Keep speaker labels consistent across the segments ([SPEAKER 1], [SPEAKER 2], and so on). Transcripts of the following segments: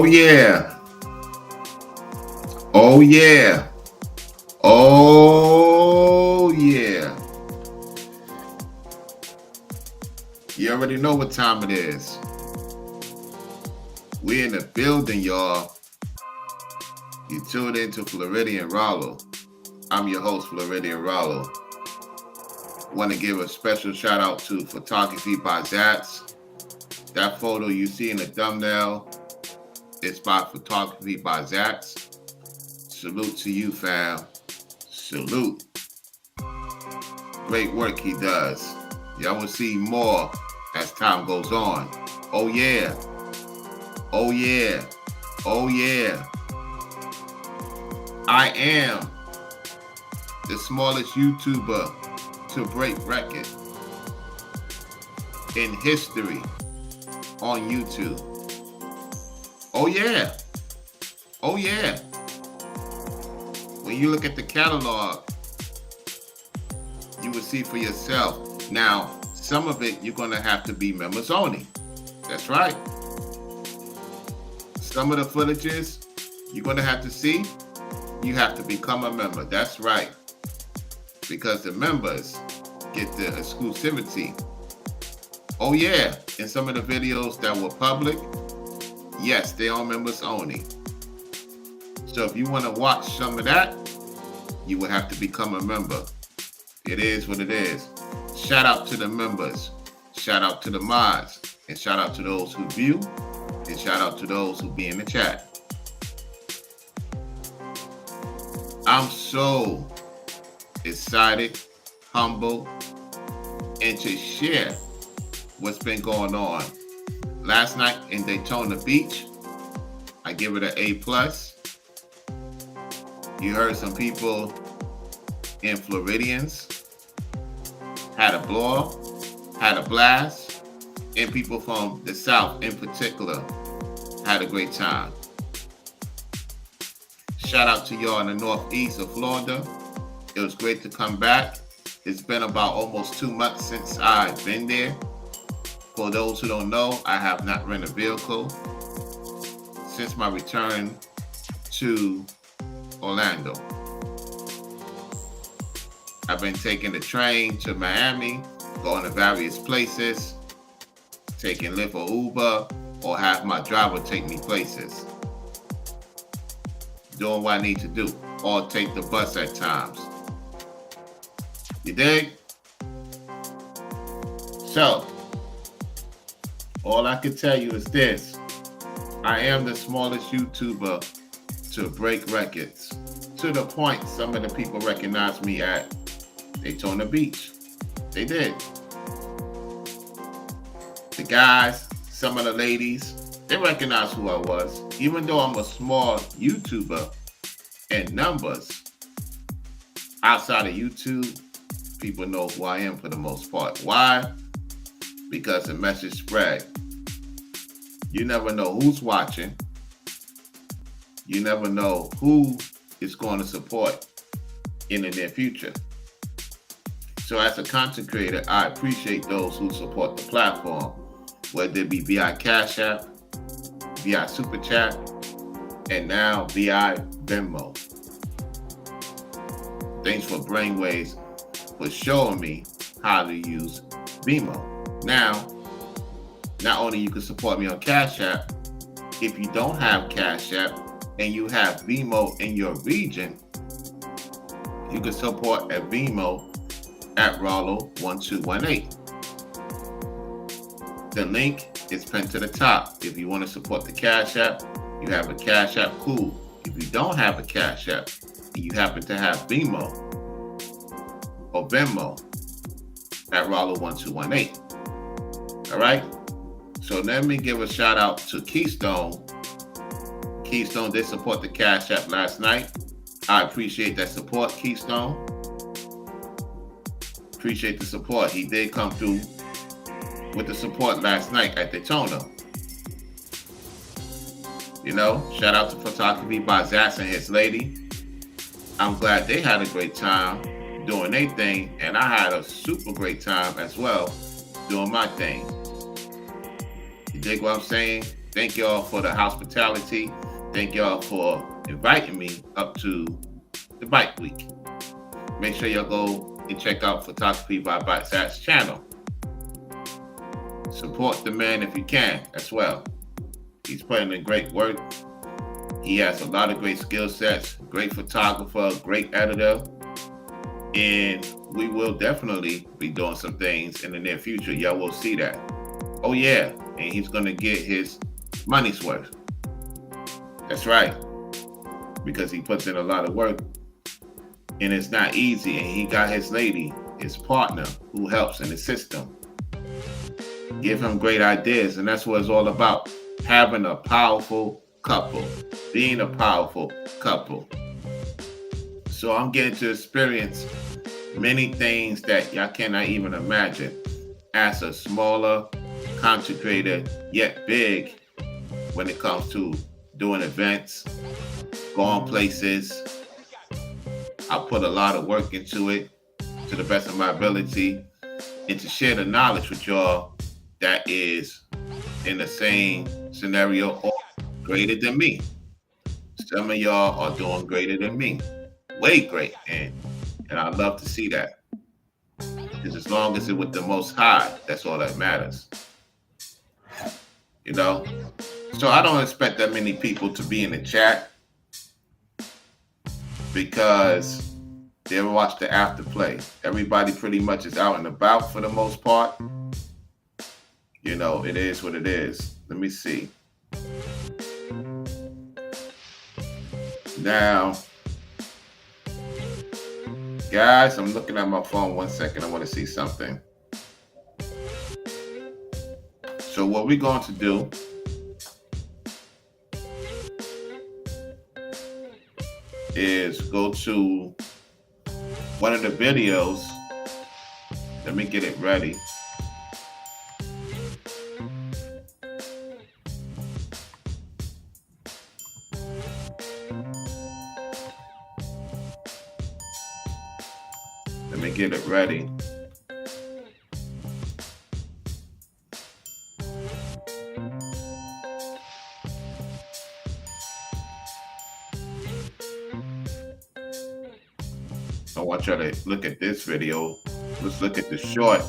[SPEAKER 1] Oh yeah. Oh yeah. Oh yeah. You already know what time it is. We in the building, y'all. You tuned into Floridian Rollo. I'm your host, Floridian Rollo. Want to give a special shout out to Photography by Zats. That photo you see in the thumbnail is by Photography by Zats. Salute to you, fam. Salute. Great work he does. Y'all will see more as time goes on. Oh yeah. Oh yeah. Oh yeah. I am the smallest YouTuber to break record in history on YouTube. Oh yeah. Oh yeah. When you look at the catalog, you will see for yourself. Now, some of it you're going to have to be members only. That's right. Some of the footages you're going to have to see, you have to become a member. That's right. Because the members get the exclusivity. Oh yeah, and some of the videos that were public, yes, they are members only. So if you want to watch some of that, you will have to become a member. It is what it is. Shout out to the members. Shout out to the mods. And shout out to those who view. And shout out to those who be in the chat. I'm so excited, humble, and to share what's been going on. Last night in Daytona Beach, I give it an A+. You heard some people in Floridians had a blow, had a blast, and people from the South in particular had a great time. Shout out to y'all in the Northeast of Florida. It was great to come back. It's been about almost 2 months since I've been there. For those who don't know, I have not rented a vehicle since my return to Orlando. I've been taking the train to Miami, going to various places, taking Lyft or Uber, or have my driver take me places. Doing what I need to do, or take the bus at times. You dig? So, all I can tell you is this. I am the smallest YouTuber to break records. To the point some of the people recognize me at Daytona Beach. They did. The guys, some of the ladies, they recognize who I was. Even though I'm a small YouTuber in numbers, outside of YouTube, people know who I am for the most part. Why? Because the message spread. You never know who's watching. You never know who is going to support in the near future. So as a content creator, I appreciate those who support the platform, whether it be VI Cash App, VI Super Chat, and now VI Venmo. Thanks for Brainwaves for showing me how to use Venmo. Now, not only you can support me on Cash App, if you don't have Cash App and you have Venmo in your region, you can support at Venmo at Rollo1218. The link is pinned to the top. If you want to support the Cash App, you have a Cash App, cool. If you don't have a Cash App and you happen to have Venmo or Venmo at Rollo1218. All right? So let me give a shout out to Keystone. Keystone did support the Cash App last night. I appreciate that support, Keystone. Appreciate the support. He did come through with the support last night at Daytona. You know, shout out to Photography by Zats and his lady. I'm glad they had a great time doing their thing, and I had a super great time as well doing my thing. You dig what I'm saying? Thank y'all for the hospitality. Thank y'all for inviting me up to the Bike Week. Make sure y'all go and check out Photography by BiteSize channel. Support the man if you can as well. He's putting in great work. He has a lot of great skill sets, great photographer, great editor, and we will definitely be doing some things in the near future. Y'all will see that. Oh yeah, and he's gonna get his money's worth. That's right, because he puts in a lot of work, and it's not easy. And he got his lady, his partner, who helps in the system. Give him great ideas, and that's what it's all about. Having a powerful couple, being a powerful couple. So I'm getting to experience many things that y'all cannot even imagine as a smaller, concentrated, yet big when it comes to doing events, going places. I put a lot of work into it to the best of my ability, and to share the knowledge with y'all that is in the same scenario or greater than me. Some of y'all are doing greater than me, way great, and I love to see that. Because as long as it's with the Most High, that's all that matters. You know? So I don't expect that many people to be in the chat because they'll watch the afterplay. Everybody pretty much is out and about for the most part. You know, it is what it is. Let me see. Now, guys, I'm looking at my phone. 1 second. I want to see something. So what we're going to do is go to one of the videos. Let me get it ready. Let me get it ready. I want y'all to look at this video. Let's look at the short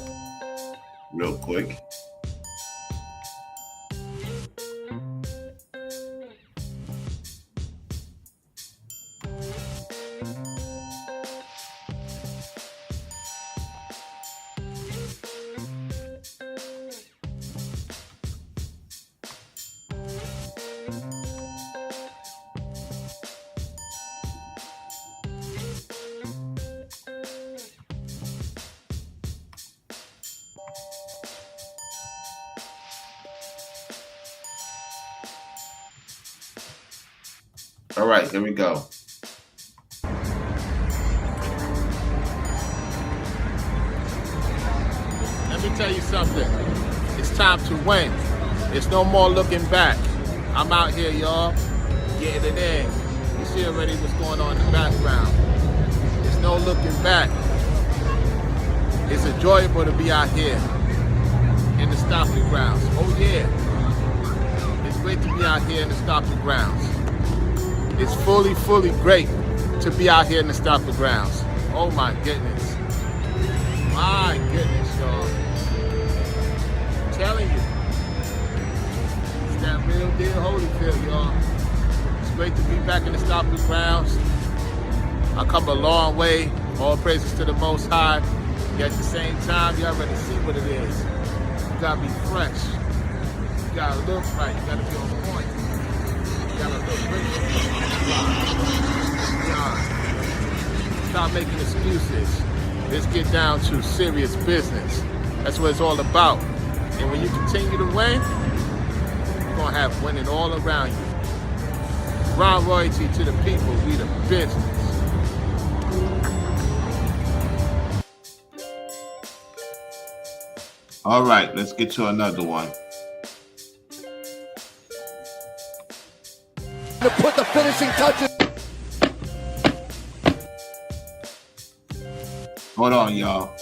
[SPEAKER 1] real quick. All right, here we go. Let me tell you something. It's time to win. It's no more looking back. I'm out here, y'all, getting it in. You see already what's going on in the background. There's no looking back. It's enjoyable to be out here in the stomping grounds. Oh yeah. It's great to be out here in the stomping grounds. It's fully great to be out here in the stomping grounds. Oh my goodness. My goodness, y'all. I'm telling you. It's that real deal Holyfield, y'all. It's great to be back in the stomping grounds. I come a long way. All praises to the Most High. Yet at the same time, you already see what it is. You gotta be fresh. You gotta look right. You gotta be on point. You gotta look great. Stop making excuses. Let's get down to serious business. That's what it's all about. And when you continue to win, you're gonna have winning all around you. Ron Royalty to the people, we the business. All right, let's get to another one.
[SPEAKER 2] To put the finishing touches.
[SPEAKER 1] Hold on, y'all.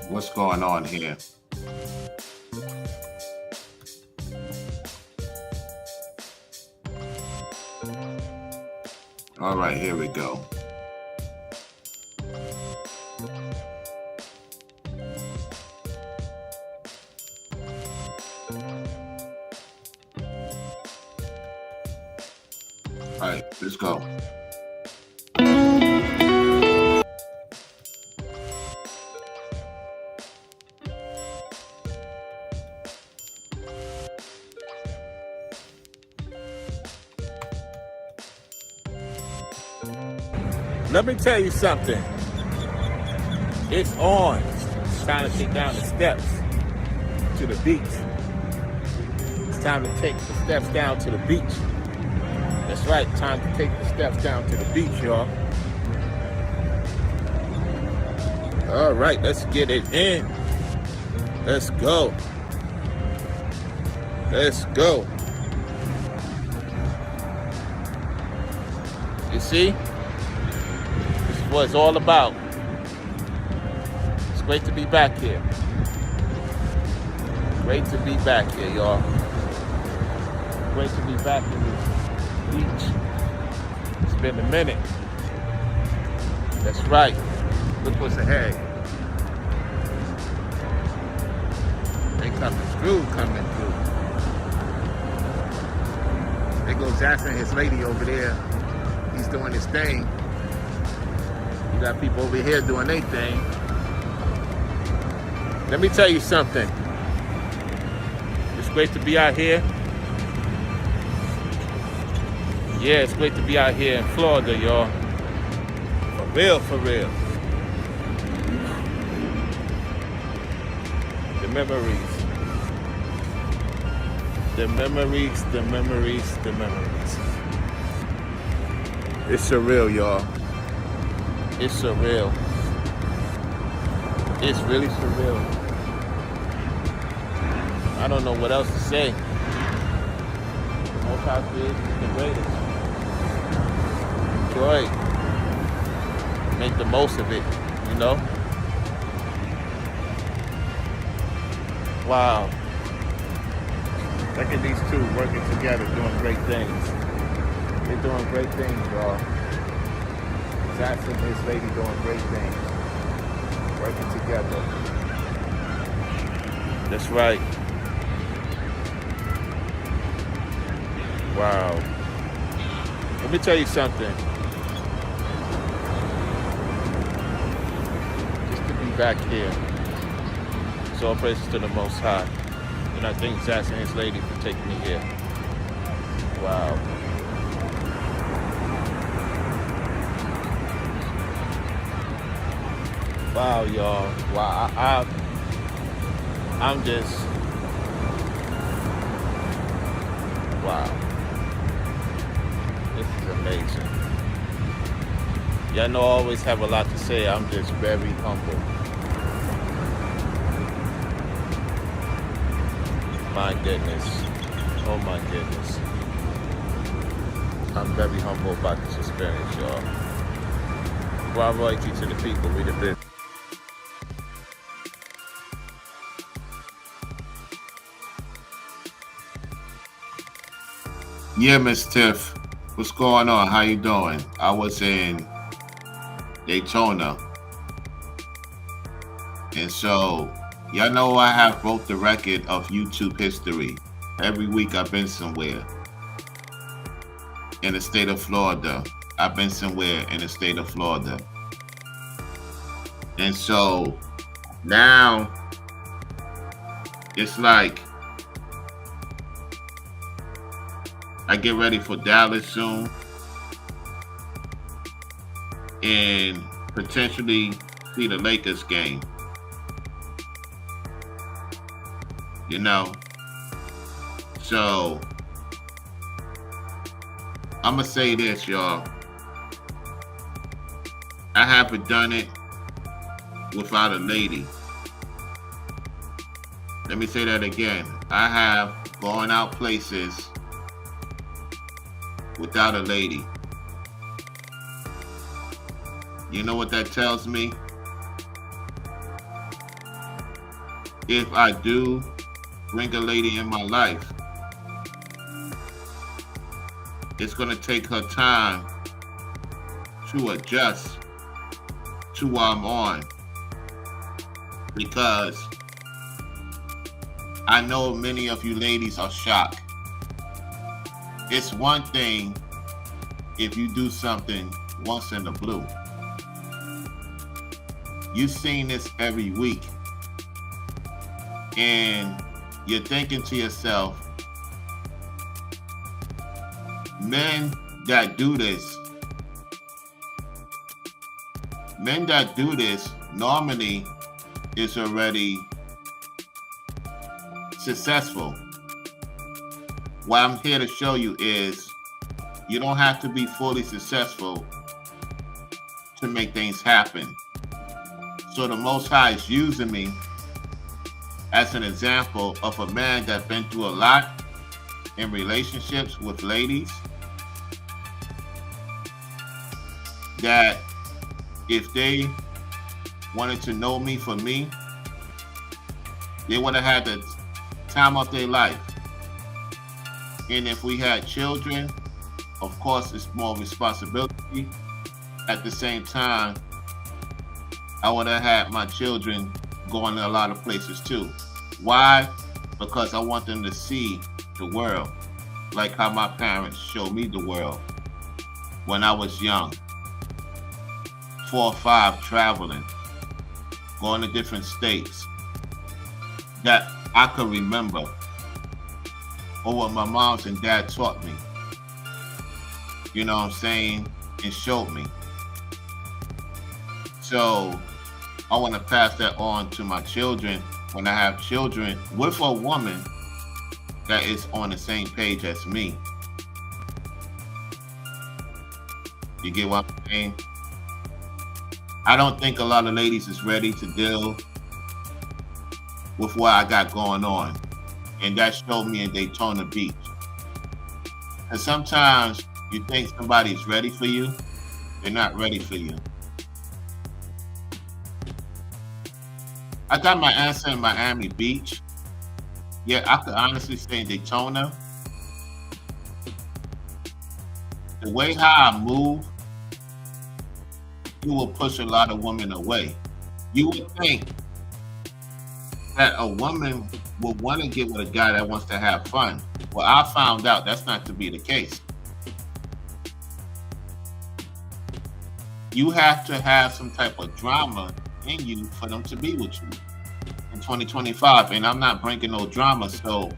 [SPEAKER 1] what's going on here. All right, here we go. All right, let's go.
[SPEAKER 3] Let me tell you something. It's on. It's time to take down the steps to the beach. It's time to take the steps down to the beach. That's right, time to take the steps down to the beach, y'all. All right, let's get it in. Let's go. Let's go. You see? This is what it's all about. It's great to be back here. Great to be back here, y'all. Great to be back in this beach. It's been a minute. That's right. Look what's ahead. They coming through. There goes Jackson, his lady over there. He's doing his thing. You got people over here doing their thing. Let me tell you something. It's great to be out here. Yeah, it's great to be out here in Florida, y'all. For real, for real. The memories. The memories, the memories, the memories. It's surreal, y'all. It's surreal. It's really surreal. I don't know what else to say. The Most High is the greatest. Enjoy it. Make the most of it, you know? Wow. Look at these two working together, doing great things. They're doing great things, y'all. Jackson and his lady doing great things. Working together. That's right. Wow. Let me tell you something. Just to be back here. It's all praises to the Most High. And I thank Jackson and his lady for taking me here. Wow. Wow, y'all. Wow, I'm just, wow. This is amazing. Y'all know I always have a lot to say. I'm just very humble. My goodness. Oh my goodness. I'm very humble about this experience, y'all. Well, royalty to the people. We the business.
[SPEAKER 1] Yeah, Miss Tiff, what's going on? How you doing? I was in Daytona, and so y'all know I have broke the record of YouTube history. Every week I've been somewhere in the state of Florida. I've been somewhere in the state of Florida, and so now it's like I get ready for Dallas soon and potentially see the Lakers game. You know? So I'm gonna say this, y'all. I haven't done it without a lady. Let me say that again. I have gone out places without a lady. You know what that tells me? if I do bring a lady in my life, it's going to take her time to adjust to what I'm on, because I know many of you ladies are shocked. It's one thing if you do something once in the blue. You've seen this every week, and you're thinking to yourself, men that do this normally is already successful. What I'm here to show you is you don't have to be fully successful to make things happen. So the Most High is using me as an example of a man that's been through a lot in relationships with ladies, that if they wanted to know me for me, they would have had the time of their life. And if we had children, of course, it's more responsibility. At the same time, I would have had my children going to a lot of places too. Why? Because I want them to see the world like how my parents showed me the world when I was young. 4 or 5 traveling, going to different states that I could remember, or what my moms and dad taught me. You know what I'm saying? And showed me. So I want to pass that on to my children when I have children with a woman that is on the same page as me. You get what I'm saying? I don't think a lot of ladies is ready to deal with what I got going on. And that showed me in Daytona Beach. And sometimes you think somebody's ready for you, they're not ready for you. I got my answer in Miami Beach. Yeah, I could honestly say in Daytona, the way how I move, you will push a lot of women away. You would think that a woman would want to get with a guy that wants to have fun. Well, I found out that's not to be the case. You have to have some type of drama in you for them to be with you in 2025. And I'm not bringing no drama. So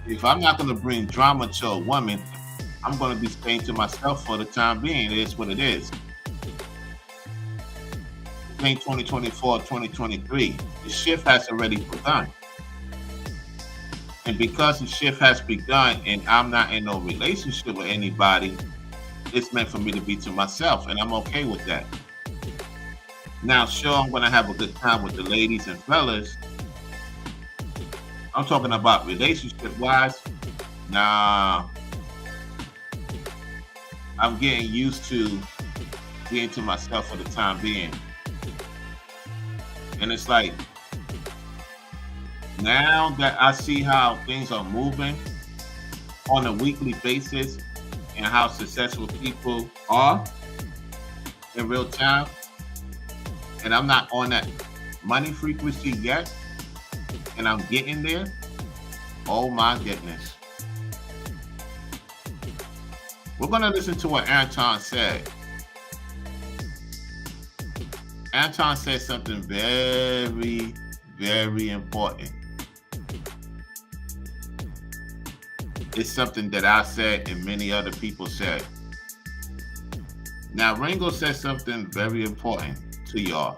[SPEAKER 1] if I'm not going to bring drama to a woman, I'm going to be staying to myself for the time being. It is what it is. 2024, 2023, the shift has already begun. And because the shift has begun and I'm not in no relationship with anybody, it's meant for me to be to myself, and I'm okay with that. Now, sure, I'm going to have a good time with the ladies and fellas. I'm talking about relationship-wise. Nah, I'm getting used to being to myself for the time being. And it's like, now that I see how things are moving on a weekly basis and how successful people are in real time, and I'm not on that money frequency yet, and I'm getting there, oh my goodness. We're going to listen to what Anton said. Anton said something very, very important. It's something that I said and many other people said. Now, Ringo said something very important to y'all.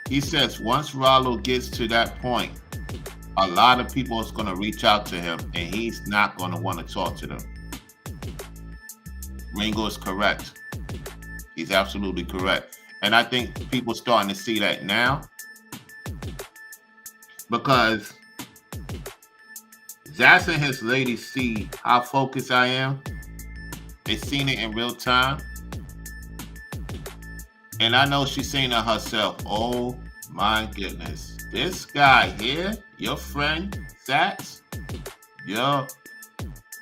[SPEAKER 1] He says once Rollo gets to that point, a lot of people is going to reach out to him and he's not going to want to talk to them. Ringo is correct. He's absolutely correct. And I think people starting to see that now, because Zaz and his ladies see how focused I am. They seen it in real time. And I know she's saying to herself, oh My goodness. This guy here, your friend, Sats, your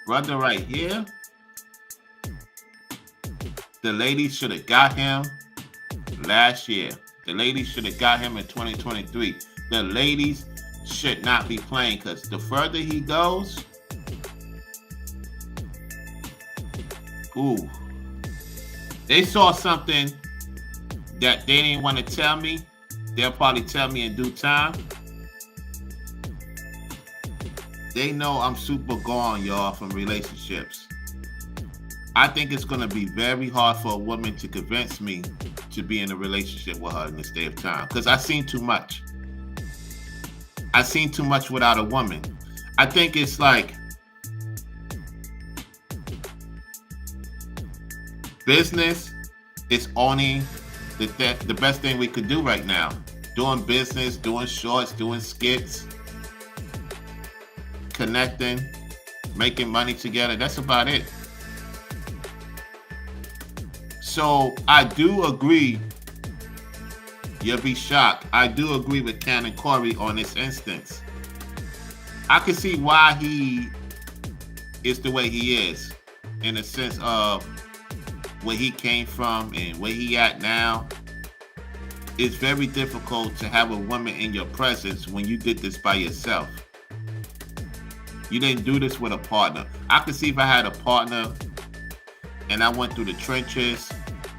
[SPEAKER 1] brother right here, the ladies should have got him last year. The ladies should have got him in 2023. The ladies should not be playing, because the further he goes, they saw something that they didn't want to tell me. They'll probably tell me in due time. They know I'm super gone, y'all, from relationships. I think it's going to be very hard for a woman to convince me to be in a relationship with her in this day of time, because I've seen too much. I've seen too much without a woman. I think it's like business is only the best thing we could do right now. Doing business, doing shorts, doing skits, connecting, making money together. That's about it. So I do agree. You'll be shocked. I do agree with Cannon Corey on this instance. I can see why he is the way he is, in the sense of where he came from and where he at now. It's very difficult to have a woman in your presence when you did this by yourself. You didn't do this with a partner. I could see if I had a partner and I went through the trenches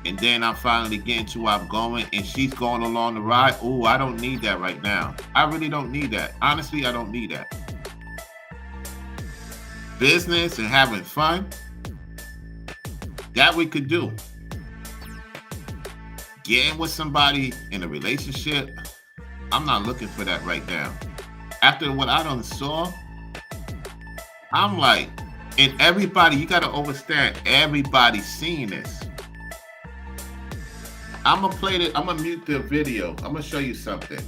[SPEAKER 1] and then I'm finally getting to where I'm going and she's going along the ride. Oh, I don't need that right now. I really don't need that. Honestly, I don't need that. Business and having fun, that we could do. Getting with somebody in a relationship, I'm not looking for that right now. After what I done saw, I'm like, and everybody, you got to understand, everybody's seeing this. I'm going to play it. I'm going to mute the video. I'm going to show you something.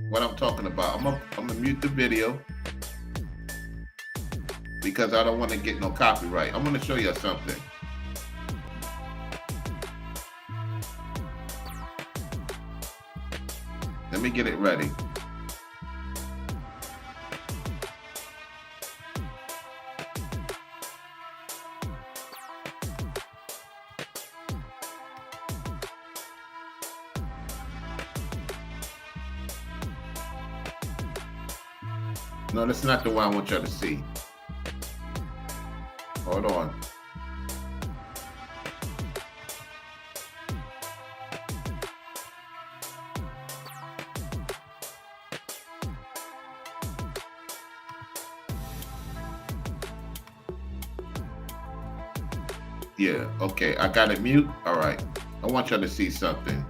[SPEAKER 1] What I'm talking about. I'm going to mute the video because I don't want to get no copyright. I'm going to show you something. Let me get it ready. No, that's not the one I want y'all to see. Hold on. Yeah, okay, I got it mute. All right, I want y'all to see something.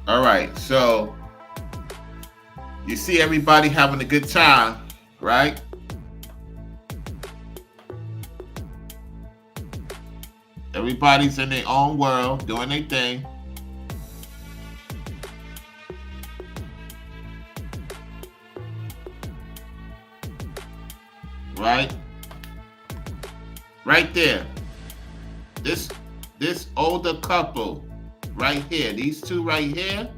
[SPEAKER 1] All right, so you see everybody having a good time, right? Everybody's in their own world, doing their thing. Right? Right there. This older couple right here, these two right here,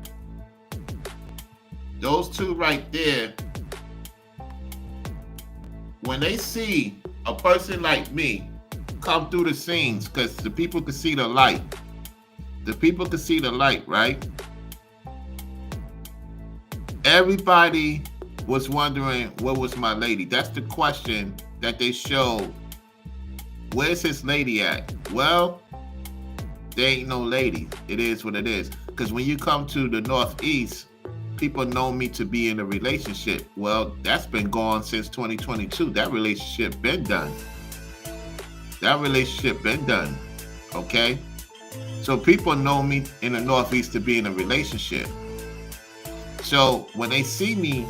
[SPEAKER 1] those two right there, when they see a person like me come through the scenes, because the people can see the light. The people can see the light, right? Everybody was wondering, where was my lady? That's the question that they showed. Where's his lady at? Well, there ain't no lady. It is what it is. Because when you come to the Northeast, people know me to be in a relationship. Well, that's been gone since 2022. That relationship been done. That relationship been done. Okay? So people know me in the Northeast to be in a relationship. So when they see me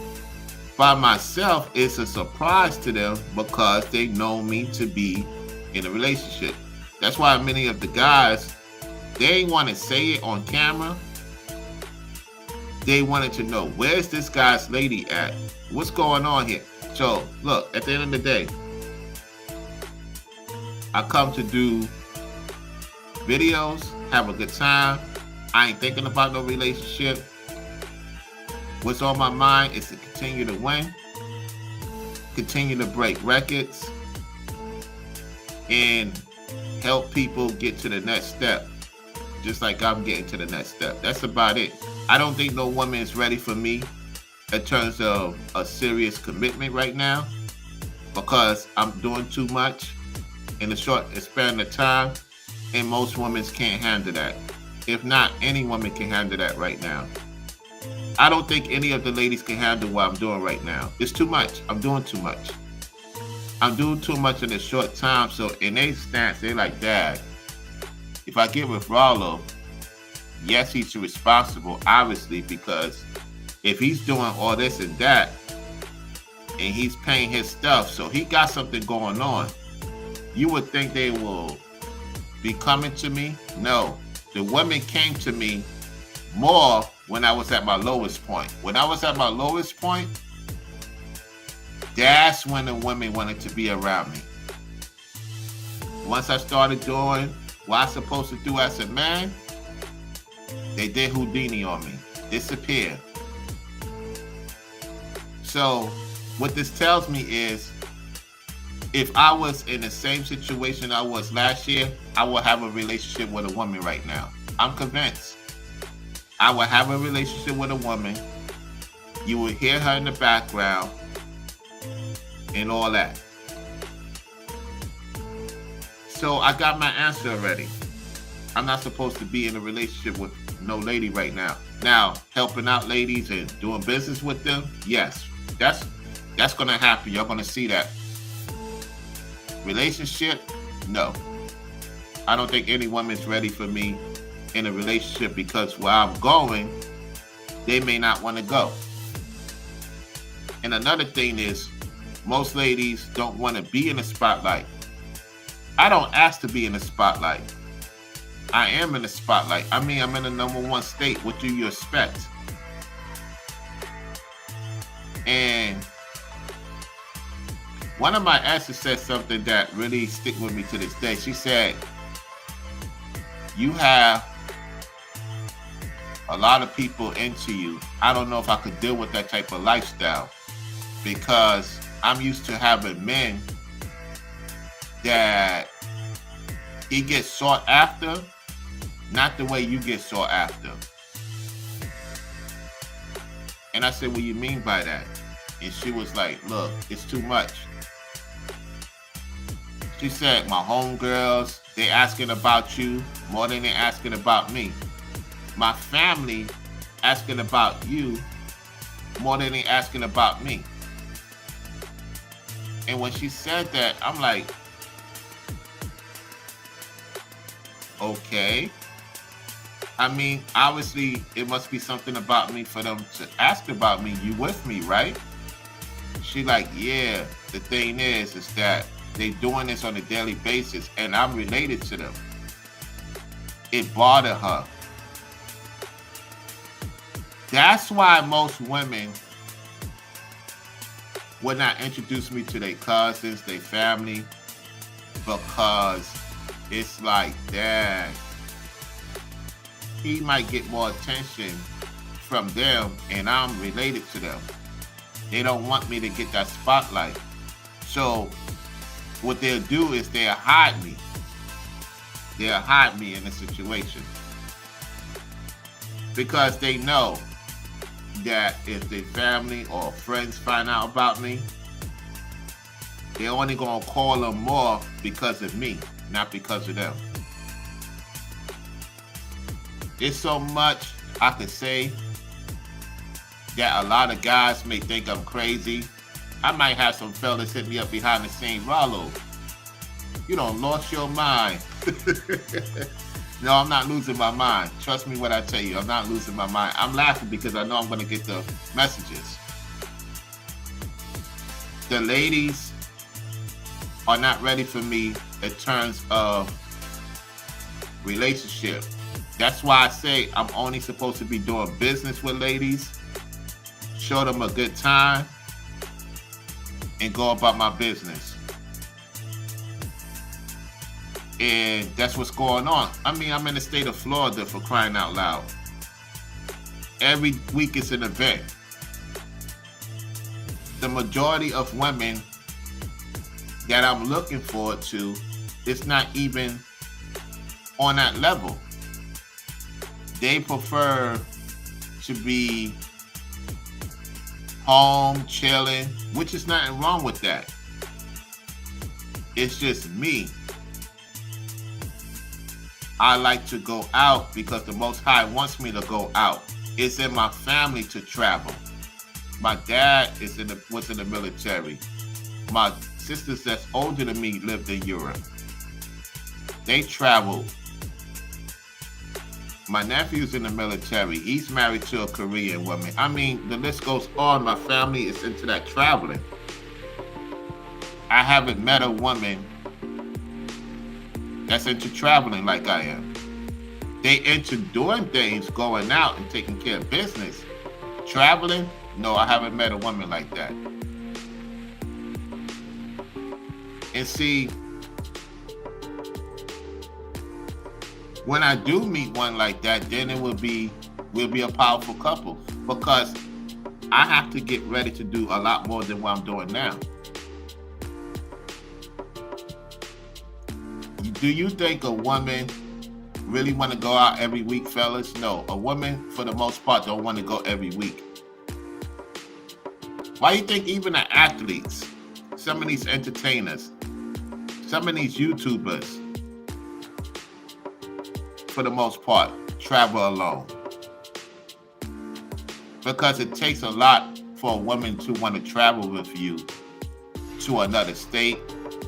[SPEAKER 1] by myself, it's a surprise to them because they know me to be in a relationship. That's why many of the guys, they ain't want to say it on camera. They wanted to know, where's this guy's lady at? What's going on here? So look, at the end of the day, I come to do videos, have a good time. I ain't thinking about no relationship. What's on my mind is to continue to win, continue to break records, and help people get to the next step, just like I'm getting to the next step. That's about it. I don't think no woman is ready for me in terms of a serious commitment right now, because I'm doing too much in a short span of time, and most women can't handle that. If not, any woman can handle that right now. I don't think any of the ladies can handle what I'm doing right now. It's too much. I'm doing too much. I'm doing too much in a short time. So in their stance, they're like, Dad, if I get with Rollo, yes, he's responsible, obviously, because if he's doing all this and that, and he's paying his stuff, so he got something going on, you would think they will be coming to me. No, the women came to me more when I was at my lowest point. When I was at my lowest point, that's when the women wanted to be around me. Once I started doing what I'm supposed to do as a man, they did Houdini on me, disappeared. So what this tells me is, if I was in the same situation I was last year, I would have a relationship with a woman right now. I'm convinced. I would have a relationship with a woman. You would hear her in the background and all that. So I got my answer already. I'm not supposed to be in a relationship with no lady right now. Now, helping out ladies and doing business with them, yes, that's going to happen. You're going to see that. Relationship, no. I don't think any woman's ready for me in a relationship, because where I'm going, they may not want to go. And another thing is, most ladies don't want to be in the spotlight. I don't ask to be in the spotlight. I am in the spotlight. I mean, I'm in the #1 state. What do you expect? And one of my exes said something that really stick with me to this day. She said, you have a lot of people into you. I don't know if I could deal with that type of lifestyle, because I'm used to having men that he gets sought after, not the way you get sought after. And I said, what do you mean by that? And she was like, look, it's too much. She said, my homegirls, they asking about you more than they're asking about me. My family asking about you more than they asking about me. And when she said that, I'm like, okay. I mean, obviously, it must be something about me for them to ask about me. You with me, right? She like, yeah, the thing is that they doing this on a daily basis, and I'm related to them. It bothered her. That's why most women would not introduce me to their cousins, their family, because it's like, dang, he might get more attention from them, and I'm related to them. They don't want me to get that spotlight. So what they'll do is they'll hide me. They'll hide me in a situation, because they know that if their family or friends find out about me, they're only gonna call them more because of me, not because of them. There's so much I could say that a lot of guys may think I'm crazy. I might have some fellas hit me up behind the scene, Rollo, you done lost your mind. No, I'm not losing my mind. Trust me when I tell you, I'm not losing my mind. I'm laughing because I know I'm going to get the messages. The ladies are not ready for me in terms of relationship. That's why I say I'm only supposed to be doing business with ladies, show them a good time, and go about my business. And that's what's going on. I mean, I'm in the state of Florida, for crying out loud. Every week is an event. The majority of women that I'm looking forward to is not even on that level. They prefer to be home, chilling, which is nothing wrong with that. It's just me. I like to go out because the Most High wants me to go out. It's in my family to travel. My dad was in the military. My sisters that's older than me lived in Europe. They traveled. My nephew's in the military. He's married to a Korean woman. I mean, the list goes on. My family is into that traveling. I haven't met a woman that's into traveling like I am. They into doing things, going out and taking care of business. Traveling, no, I haven't met a woman like that. And see, when I do meet one like that, then we'll be a powerful couple, because I have to get ready to do a lot more than what I'm doing now. Do you think a woman really want to go out every week, fellas? No, a woman, for the most part, don't want to go every week. Why do you think even the athletes, some of these entertainers, some of these YouTubers, for the most part, travel alone? Because it takes a lot for a woman to want to travel with you to another state,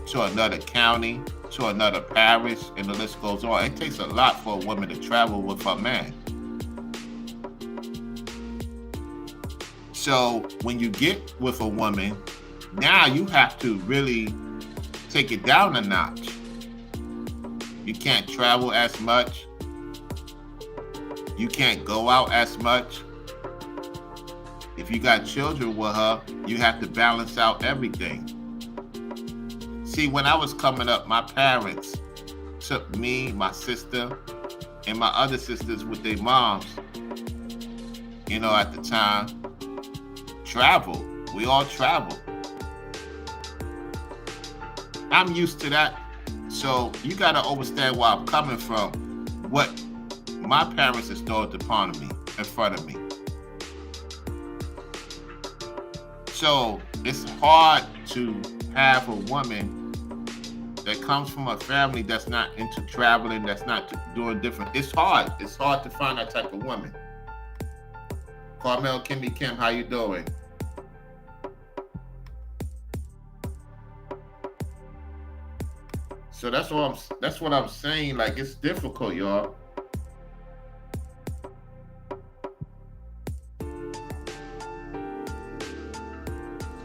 [SPEAKER 1] to another county, to another parish, and the list goes on. It takes a lot for a woman to travel with her man. So when you get with a woman, now you have to really take it down a notch. You can't travel as much. You can't go out as much. If you got children with her, you have to balance out everything. See, when I was coming up, my parents took me, my sister, and my other sisters with their moms, at the time, travel. We all travel. I'm used to that. So you got to understand where I'm coming from, what my parents installed upon me, in front of me. So it's hard to have a woman that comes from a family that's not into traveling, that's not doing different. It's hard. It's hard to find that type of woman. Carmel Kimmy Kim, how you doing? So that's what I'm saying. Like, it's difficult, y'all.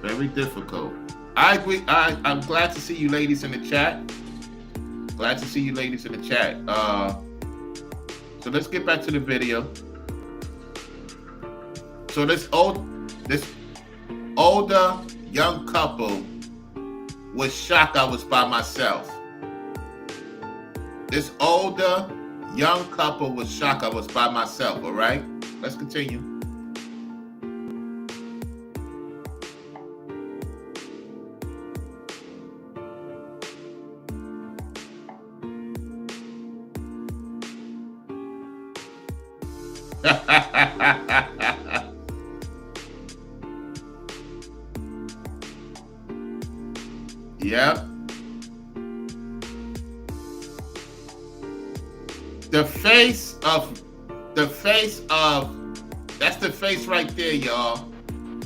[SPEAKER 1] Very difficult. I agree. I'm glad to see you ladies in the chat. Glad to see you ladies in the chat. So let's get back to the video. So this older young couple was shocked I was by myself. This older young couple was shocked I was by myself. All right, let's continue. Yep. That's the face right there, y'all,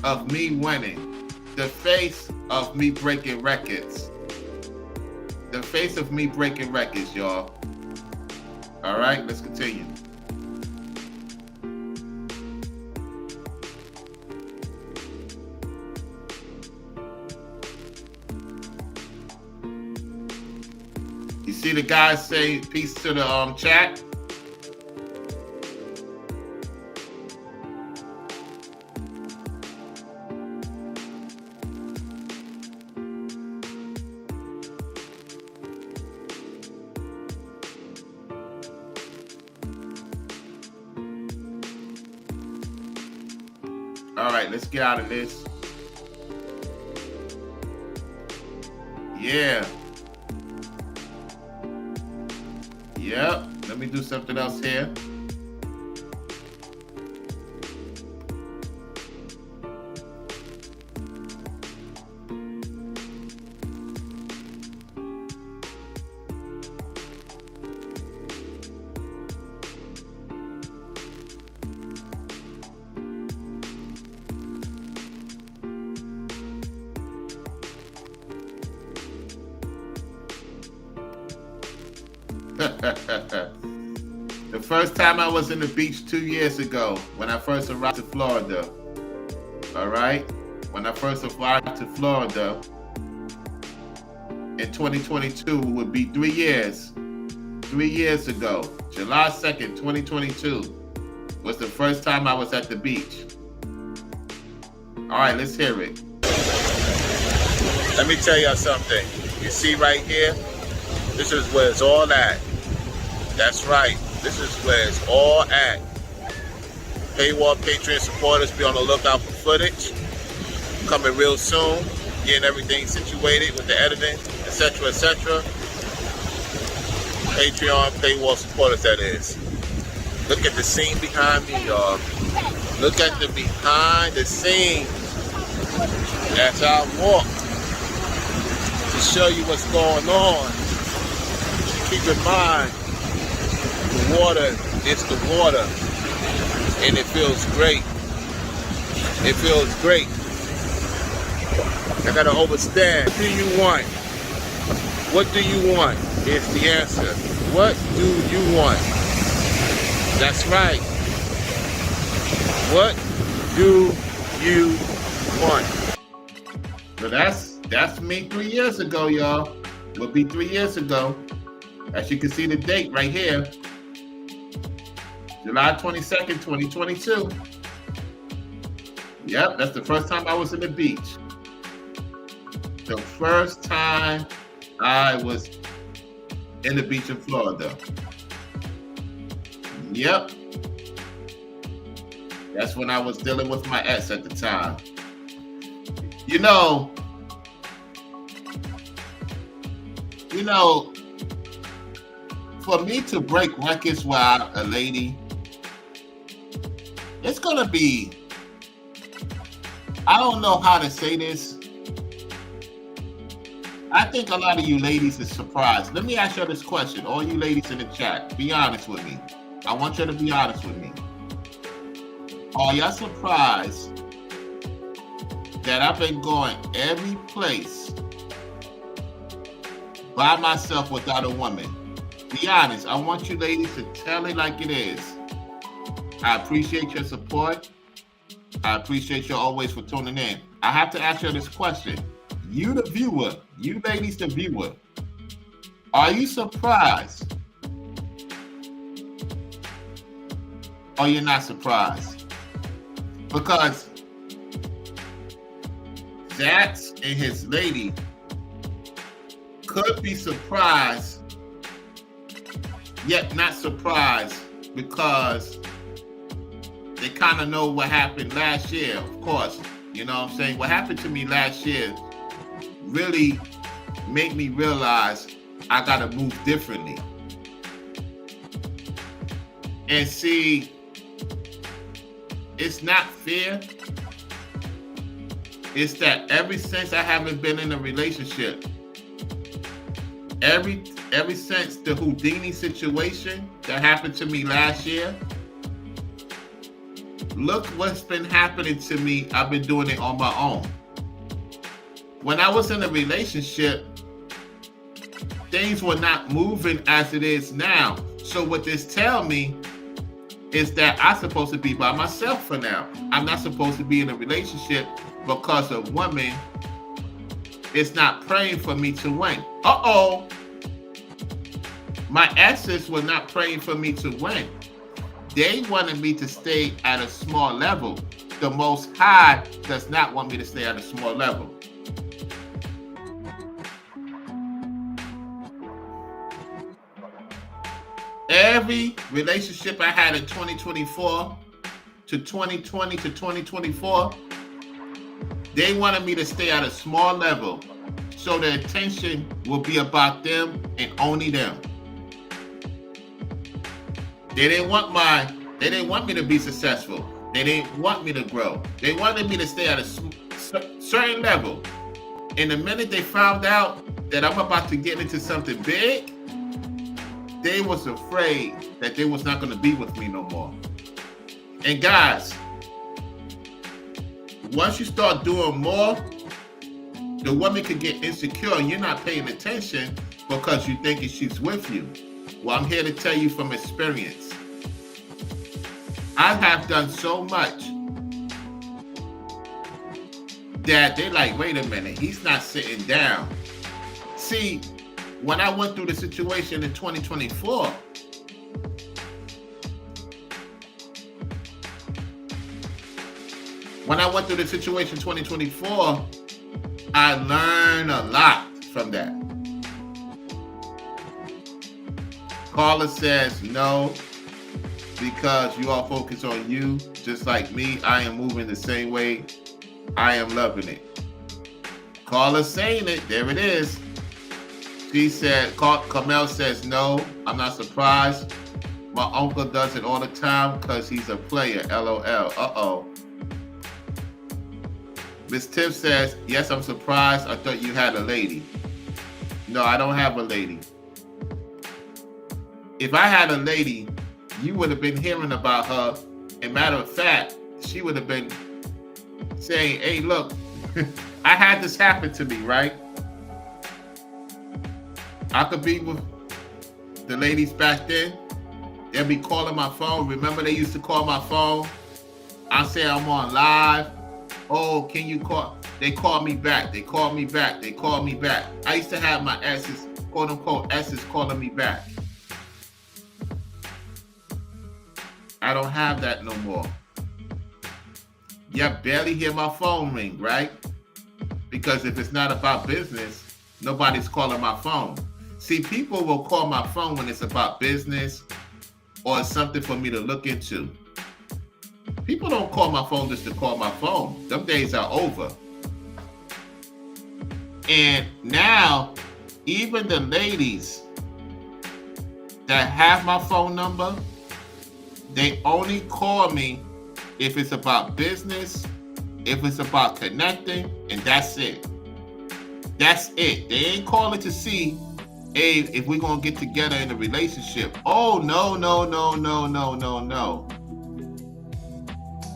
[SPEAKER 1] of me winning. The face of me breaking records. The face of me breaking records, y'all. All right, let's continue. You see the guys say peace to the chat? All right, let's get out of this. Yeah. Yep. Let me do something else here. The first time I was in the beach 2 years ago, when I first arrived to Florida. All right? When I first arrived to Florida in 2022, would be 3 years. 3 years ago, July 2nd, 2022, was the first time I was at the beach. All right, let's hear it.
[SPEAKER 3] Let me tell you something. You see right here? This is where it's all at. That's right. This is where it's all at. Paywall Patreon supporters, be on the lookout for footage. Coming real soon. Getting everything situated with the editing, etc., etc. Patreon, paywall supporters, that is. Look at the scene behind me, y'all. Look at the behind the scenes as I walk to show you what's going on. Keep in mind, the water is the water, and it feels great. It feels great. I gotta understand. What do you want? What do you want is the answer. What do you want? That's right. What do you want?
[SPEAKER 1] So that's me 3 years ago, y'all. Would be 3 years ago. As you can see the date right here. July 22nd, 2022. Yep, that's the first time I was in the beach. The first time I was in the beach in Florida. Yep. That's when I was dealing with my ex at the time. You know, for me to break records without a lady, it's gonna be, I don't know how to say this. I think a lot of you ladies is surprised. Let me ask you this question, all you ladies in the chat, be honest with me. I want you to be honest with me. Are y'all surprised that I've been going every place by myself without a woman? Be honest. I want you ladies to tell it like it is. I appreciate your support. I appreciate you always for tuning in. I have to ask you this question. You the viewer, you ladies the viewer, are you surprised? Or you're not surprised? Because Zax and his lady could be surprised, yet not surprised, because they kind of know what happened last year, of course. You know what I'm saying? What happened to me last year really made me realize I gotta move differently. And see, it's not fair. It's that ever since I haven't been in a relationship, ever since the Houdini situation that happened to me last year, look what's been happening to me. I've been doing it on my own. When I was in a relationship, things were not moving as it is now. So what this tells me is that I'm supposed to be by myself for now. I'm not supposed to be in a relationship because a woman is not praying for me to win. Uh-oh. My exes were not praying for me to win. They wanted me to stay at a small level. The Most High does not want me to stay at a small level. Every relationship I had in 2024, to 2020 to 2024, they wanted me to stay at a small level so the attention will be about them and only them. They didn't want me to be successful. They didn't want me to grow. They wanted me to stay at a certain level. And the minute they found out that I'm about to get into something big, they was afraid that they was not going to be with me no more. And guys, once you start doing more, the woman can get insecure and you're not paying attention because you're thinking she's with you. Well, I'm here to tell you from experience. I have done so much that they're like, wait a minute, he's not sitting down. See, when I went through the situation in 2024, I learned a lot from that. Carla says no, because you all focus on you, just like me. I am moving the same way. I am loving it. Carla's saying it. There it is. She said, Carmel says no. I'm not surprised. My uncle does it all the time because he's a player. LOL. Uh-oh. Miss Tiff says, yes, I'm surprised. I thought you had a lady. No, I don't have a lady. If I had a lady, you would have been hearing about her. And matter of fact, she would have been saying, hey, look, I had this happen to me, right? I could be with the ladies back then. They'll be calling my phone. Remember they used to call my phone? I say I'm on live. Oh, can you call? They call me back. They call me back. They call me back. I used to have my S's, quote unquote, S's calling me back. I don't have that no more. You barely hear my phone ring, right? Because if it's not about business, nobody's calling my phone. See, people will call my phone when it's about business or it's something for me to look into. People don't call my phone just to call my phone. Them days are over. And now, even the ladies that have my phone number, they only call me if it's about business, if it's about connecting, and that's it. That's it. They ain't calling to see, hey, if we're going to get together in a relationship. Oh, no.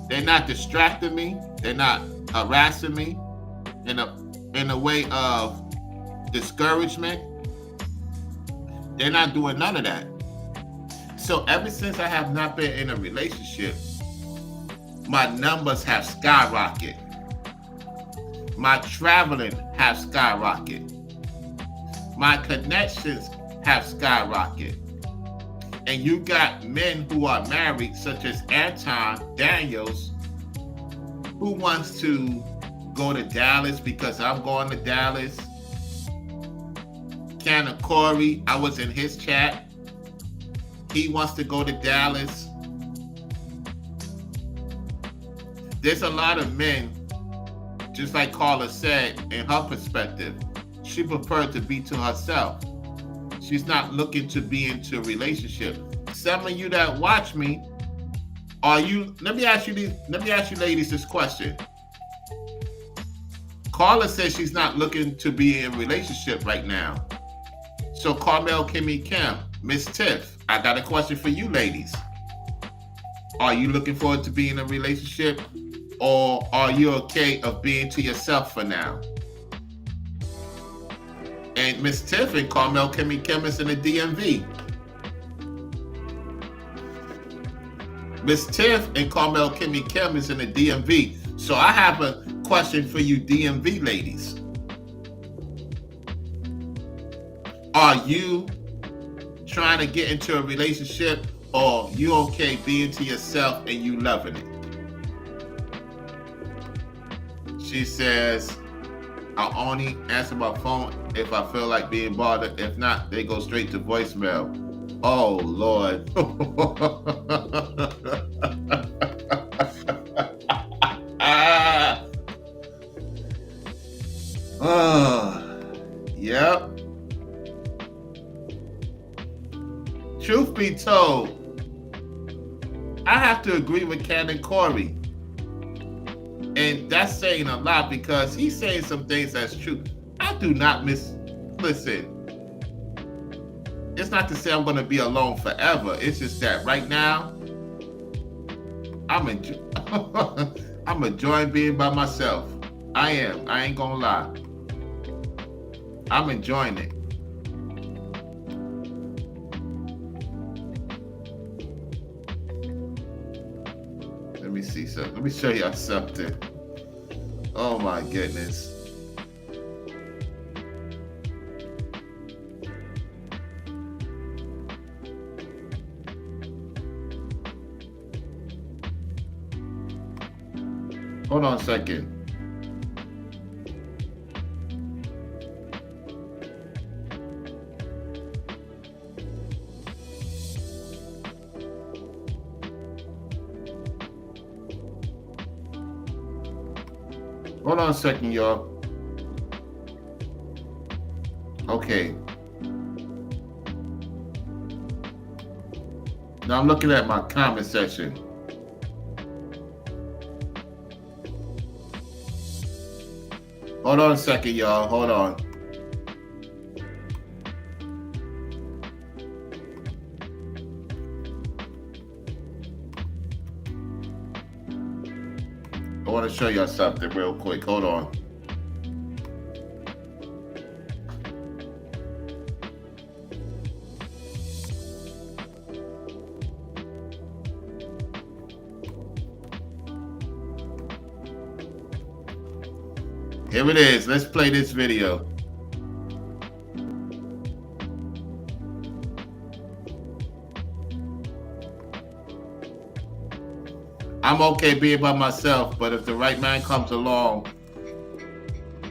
[SPEAKER 1] They're not distracting me. They're not harassing me in a way of discouragement. They're not doing none of that. So ever since I have not been in a relationship, my numbers have skyrocketed. My traveling have skyrocketed. My connections have skyrocketed. And you got men who are married, such as Anton Daniels, who wants to go to Dallas because I'm going to Dallas. Canna Corey, I was in his chat. He wants to go to Dallas. There's a lot of men, just like Carla said, in her perspective, she preferred to be to herself. She's not looking to be into a relationship. Some of you that watch me, let me ask you ladies this question. Carla says she's not looking to be in a relationship right now. So Carmel, Kimmy, Kim, Miss Tiff, I got a question for you ladies. Are you looking forward to being in a relationship, or are you okay of being to yourself for now? And Miss Tiff and Carmel, Kimmy, Kim is in the DMV. Miss Tiff and Carmel, Kimmy, Kim is in the DMV. So I have a question for you DMV ladies. Are you trying to get into a relationship, or you okay being to yourself and you loving it? She says, I only answer my phone if I feel like being bothered. If not, they go straight to voicemail. Oh, Lord. Yep. Truth be told, I have to agree with Cannon Corey. And that's saying a lot because he's saying some things that's true. I do not listen. It's not to say I'm going to be alone forever. It's just that right now, I'm enjoying being by myself. I am. I ain't going to lie. I'm enjoying it. Let me see something. Let me show y'all something. Oh my goodness. Hold on a second. Hold on a second, y'all. Okay. Now I'm looking at my comment section. Hold on a second, y'all. Hold on. I want to show y'all something real quick. Hold on. Here it is. Let's play this video. I'm okay being by myself, but if the right man comes along,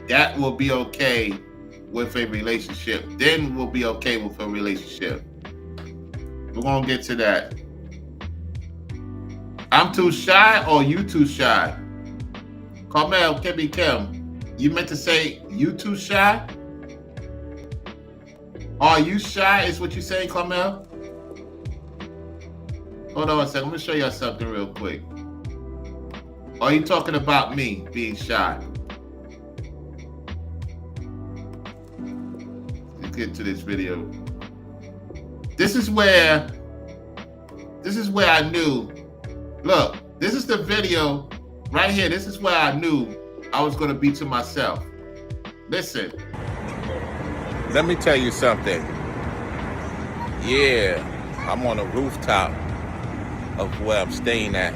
[SPEAKER 1] that will be okay with a relationship. Then we'll be okay with a relationship. We're going to get to that. I'm too shy or you too shy? Carmel, Kim, you meant to say you too shy? Are you shy is what you're saying, Carmel? Hold on a second. I'm going to show you something real quick. Are you talking about me being shy? Let's get to this video. This is where I knew. Look, this is the video right here. This is where I knew I was going to be to myself. Listen.
[SPEAKER 3] Let me tell you something. Yeah, I'm on a rooftop of where I'm staying at.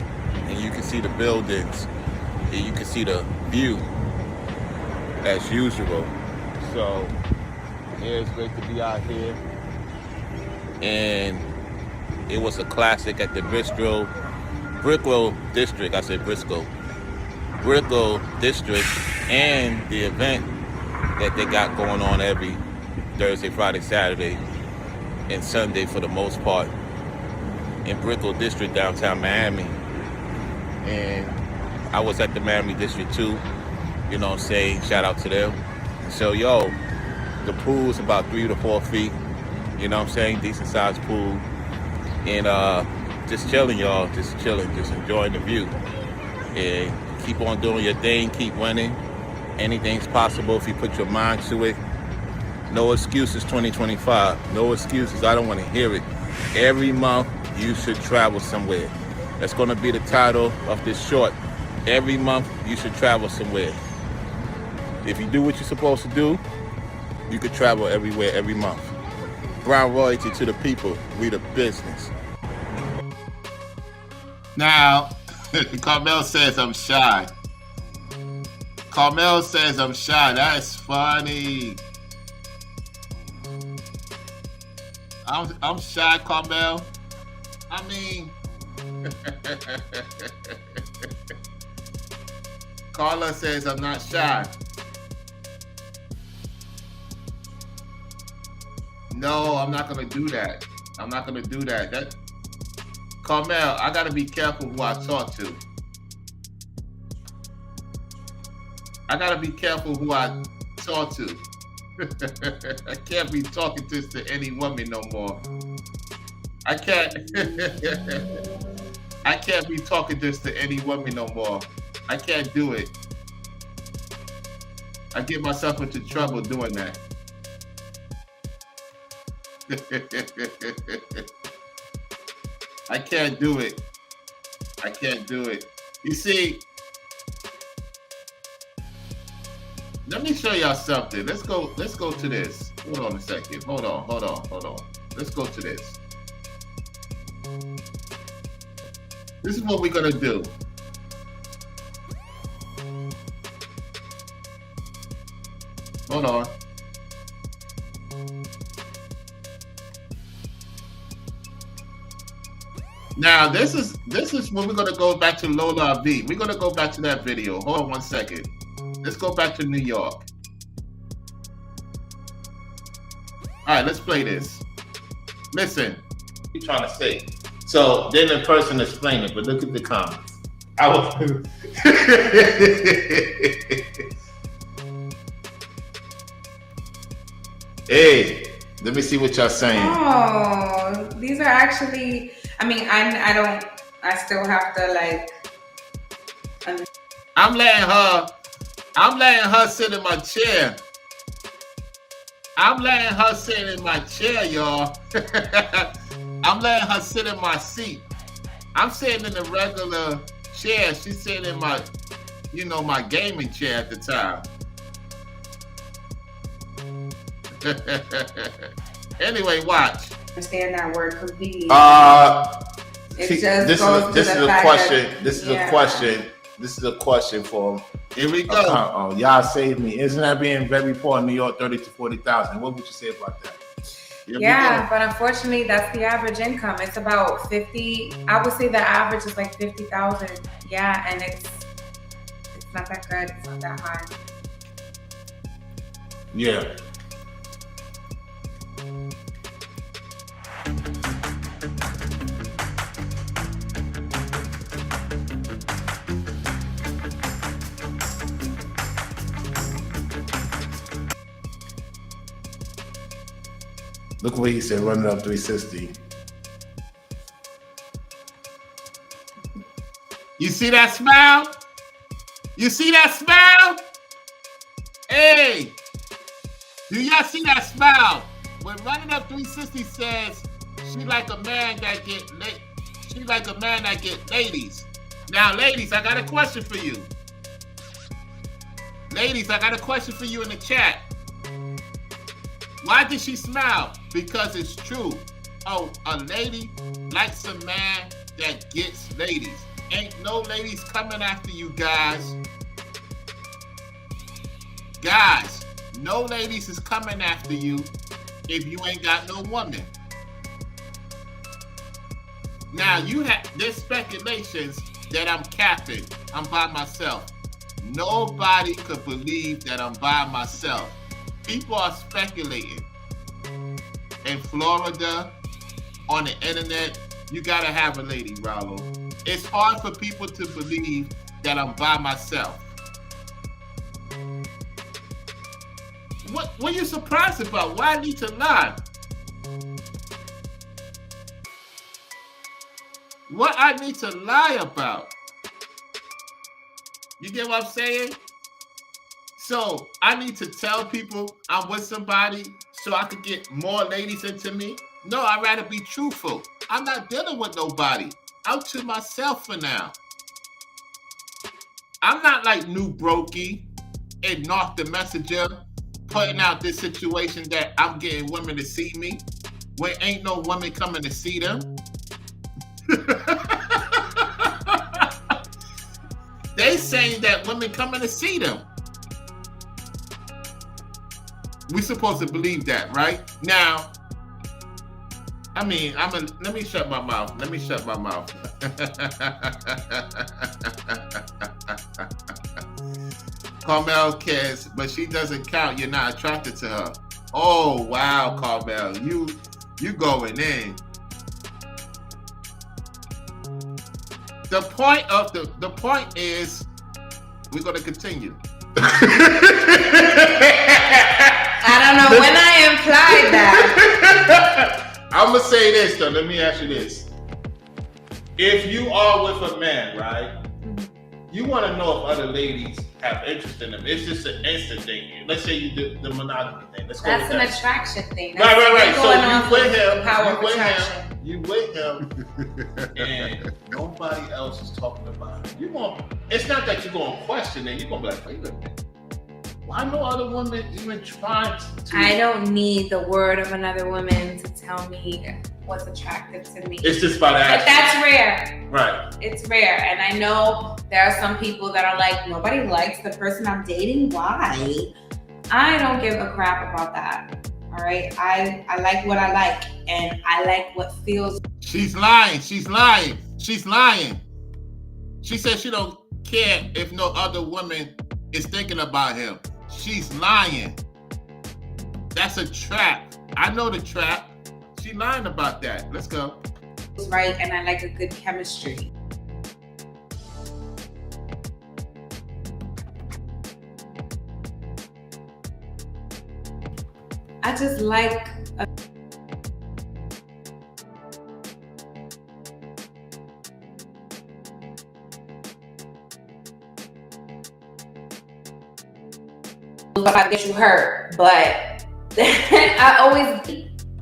[SPEAKER 3] And you can see the buildings, and you can see the view as usual. So, yeah, it's great to be out here. And it was a classic at the Brickell District. I said Briscoe. Brickell District, and the event that they got going on every Thursday, Friday, Saturday, and Sunday for the most part in Brickell District, downtown Miami. And I was at the Miami District too, you know what I'm saying? Shout out to them. So, yo, the pool is about 3 to 4 feet, you know what I'm saying? Decent sized pool. And just chilling, y'all, just chilling, just enjoying the view. And keep on doing your thing, keep winning. Anything's possible if you put your mind to it. No excuses 2025, no excuses, I don't want to hear it. Every month you should travel somewhere. That's going to be the title of this short. Every month, you should travel somewhere. If you do what you're supposed to do, you could travel everywhere every month. Brown royalty to the people. We the business.
[SPEAKER 1] Now, Carmel says I'm shy. Carmel says I'm shy. That's funny. I'm shy, Carmel. I mean... Carla says I'm not shy. No, I'm not gonna do that. I'm not gonna do that. Carmel, I gotta be careful who I talk to. I gotta be careful who I talk to. I can't be talking this to any woman no more. I can't. I can't be talking this to any woman no more. I can't do it. I get myself into trouble doing that. I can't do it. I can't do it. You see, let me show y'all something. Let's go to this. Hold on a second. Hold on. Let's go to this. This is what we're gonna do. Hold on. Now this is when we're gonna go back to Lola V. We're gonna go back to that video. Hold on one second. Let's go back to New York. All right, let's play this. Listen. What you trying to say? So then the person explained it, but look at the comments. I was. Hey, let me see what y'all saying.
[SPEAKER 4] Oh, these are actually. I mean, I still have to like.
[SPEAKER 1] I'm letting her sit in my chair. I'm letting her sit in my chair, y'all. I'm letting her sit in my seat. I'm sitting in a regular chair. She's sitting in my, my gaming chair at the time. Anyway, watch.
[SPEAKER 4] Understand that word completely.
[SPEAKER 1] This is a question for him. Here we go.
[SPEAKER 3] Oh, y'all saved me. Isn't that being very poor in New York, 30 to 40,000? What would you say about that?
[SPEAKER 4] Yeah, but unfortunately, that's the average income. It's about 50. I would say the average is like 50,000. Yeah, and it's not that good. It's not that high.
[SPEAKER 3] Yeah. Look what he said, run it up 360.
[SPEAKER 1] You see that smile? You see that smile? Hey, do y'all see that smile? When Running Up 360 says she like a man that get ladies. Now, ladies, I got a question for you. Ladies, I got a question for you in the chat. Why did she smile? Because it's true. Oh, a lady likes a man that gets ladies. Ain't no ladies coming after you, guys. Guys, no ladies is coming after you if you ain't got no woman. Now, there's speculations that I'm capping. I'm by myself. Nobody could believe that I'm by myself. People are speculating. In Florida, on the internet, you gotta have a lady, Rollo. It's hard for people to believe that I'm by myself. What are you surprised about? Why I need to lie? What I need to lie about? You get what I'm saying? So I need to tell people I'm with somebody so I could get more ladies into me? No, I'd rather be truthful. I'm not dealing with nobody. I'm to myself for now. I'm not like New Brokey and North the Messenger putting out this situation that I'm getting women to see me when ain't no woman coming to see them. They saying that women coming to see them. We supposed to believe that, right? Now, let me shut my mouth. Let me shut my mouth. Carmel cares, but she doesn't count. You're not attracted to her. Oh, wow, Carmel. You going in. The point is, we're going to continue.
[SPEAKER 4] don't know when I implied that.
[SPEAKER 3] I'm gonna say this though. Let me ask you this: if you are with a man, right? You want to know if other ladies have interest in them. It's just an instant thing. Let's say you do the monogamy thing. Let's go.
[SPEAKER 4] That's
[SPEAKER 3] with
[SPEAKER 4] an
[SPEAKER 3] that.
[SPEAKER 4] attraction thing.
[SPEAKER 3] Right. So
[SPEAKER 4] going
[SPEAKER 3] you
[SPEAKER 4] on
[SPEAKER 3] with
[SPEAKER 4] the
[SPEAKER 3] him.
[SPEAKER 4] power
[SPEAKER 3] You
[SPEAKER 4] of
[SPEAKER 3] with
[SPEAKER 4] attraction.
[SPEAKER 3] him. You with him. And nobody else is talking about it. You going? It's not that you're going to question it. You're going to be like, wait a minute. Why no other woman even trying to?
[SPEAKER 4] I don't need the word of another woman to tell me what's attractive to me.
[SPEAKER 3] It's just by the
[SPEAKER 4] But
[SPEAKER 3] action.
[SPEAKER 4] that's rare.
[SPEAKER 3] Right.
[SPEAKER 4] It's rare. And I know there are some people that are like, nobody likes the person I'm dating. Why? I don't give a crap about that. All right. I like what I like, and I like what feels.
[SPEAKER 1] She's lying. She's lying. She's lying. She said she don't care if no other woman is thinking about him. She's lying. That's a trap. I know the trap. She lying about that. Let's go.
[SPEAKER 4] Right, and I like a good chemistry. I just like a if I get you hurt, but I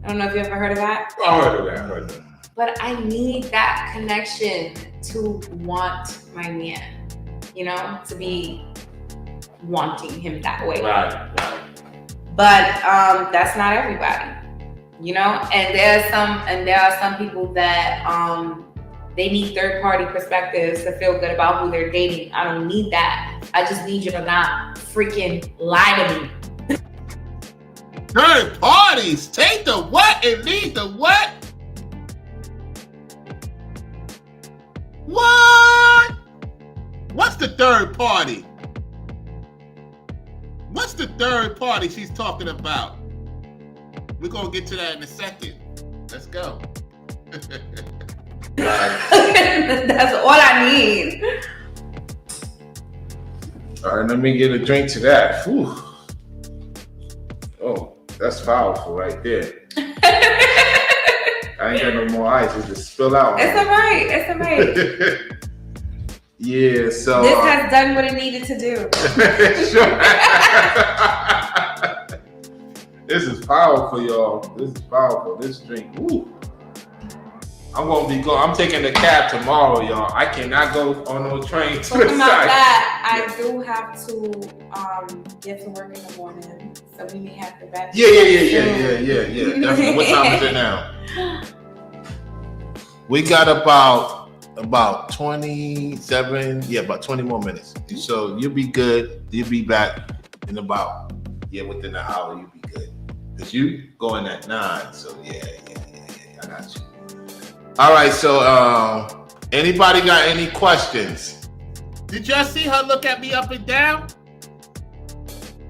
[SPEAKER 4] don't know if you ever heard of that.
[SPEAKER 3] I heard of that.
[SPEAKER 4] But I need that connection to want my man, to be wanting him that way.
[SPEAKER 3] Right.
[SPEAKER 4] But that's not everybody, And there are some people that they need third-party perspectives to feel good about who they're dating. I don't need that. I just need you to not freaking lie to me.
[SPEAKER 1] Third parties. Take the what and leave the what? What? What's the third party? What's the third party she's talking about? We're going to get to that in a second. Let's go.
[SPEAKER 4] That's all I need.
[SPEAKER 3] All right, let me get a drink to that. Whew. Oh, that's powerful right there. I ain't got no more ice. It just spill out.
[SPEAKER 4] It's all right. It's all right.
[SPEAKER 3] Yeah, so
[SPEAKER 4] this has done what it needed to do.
[SPEAKER 3] This is powerful, y'all. This is powerful. This drink. Ooh. I'm taking the cab tomorrow, y'all. I cannot go on no train to the
[SPEAKER 4] Talking about
[SPEAKER 3] side.
[SPEAKER 4] that, I do have to get to work in the morning, so we may have to back.
[SPEAKER 3] Yeah. Definitely. What time is it now? We got about 27, about 20 more minutes. So you'll be good. You'll be back in within an hour. You'll be good. Cause you going at 9. So yeah. I got you. All right. So anybody got any questions?
[SPEAKER 1] Did y'all see her look at me up and down?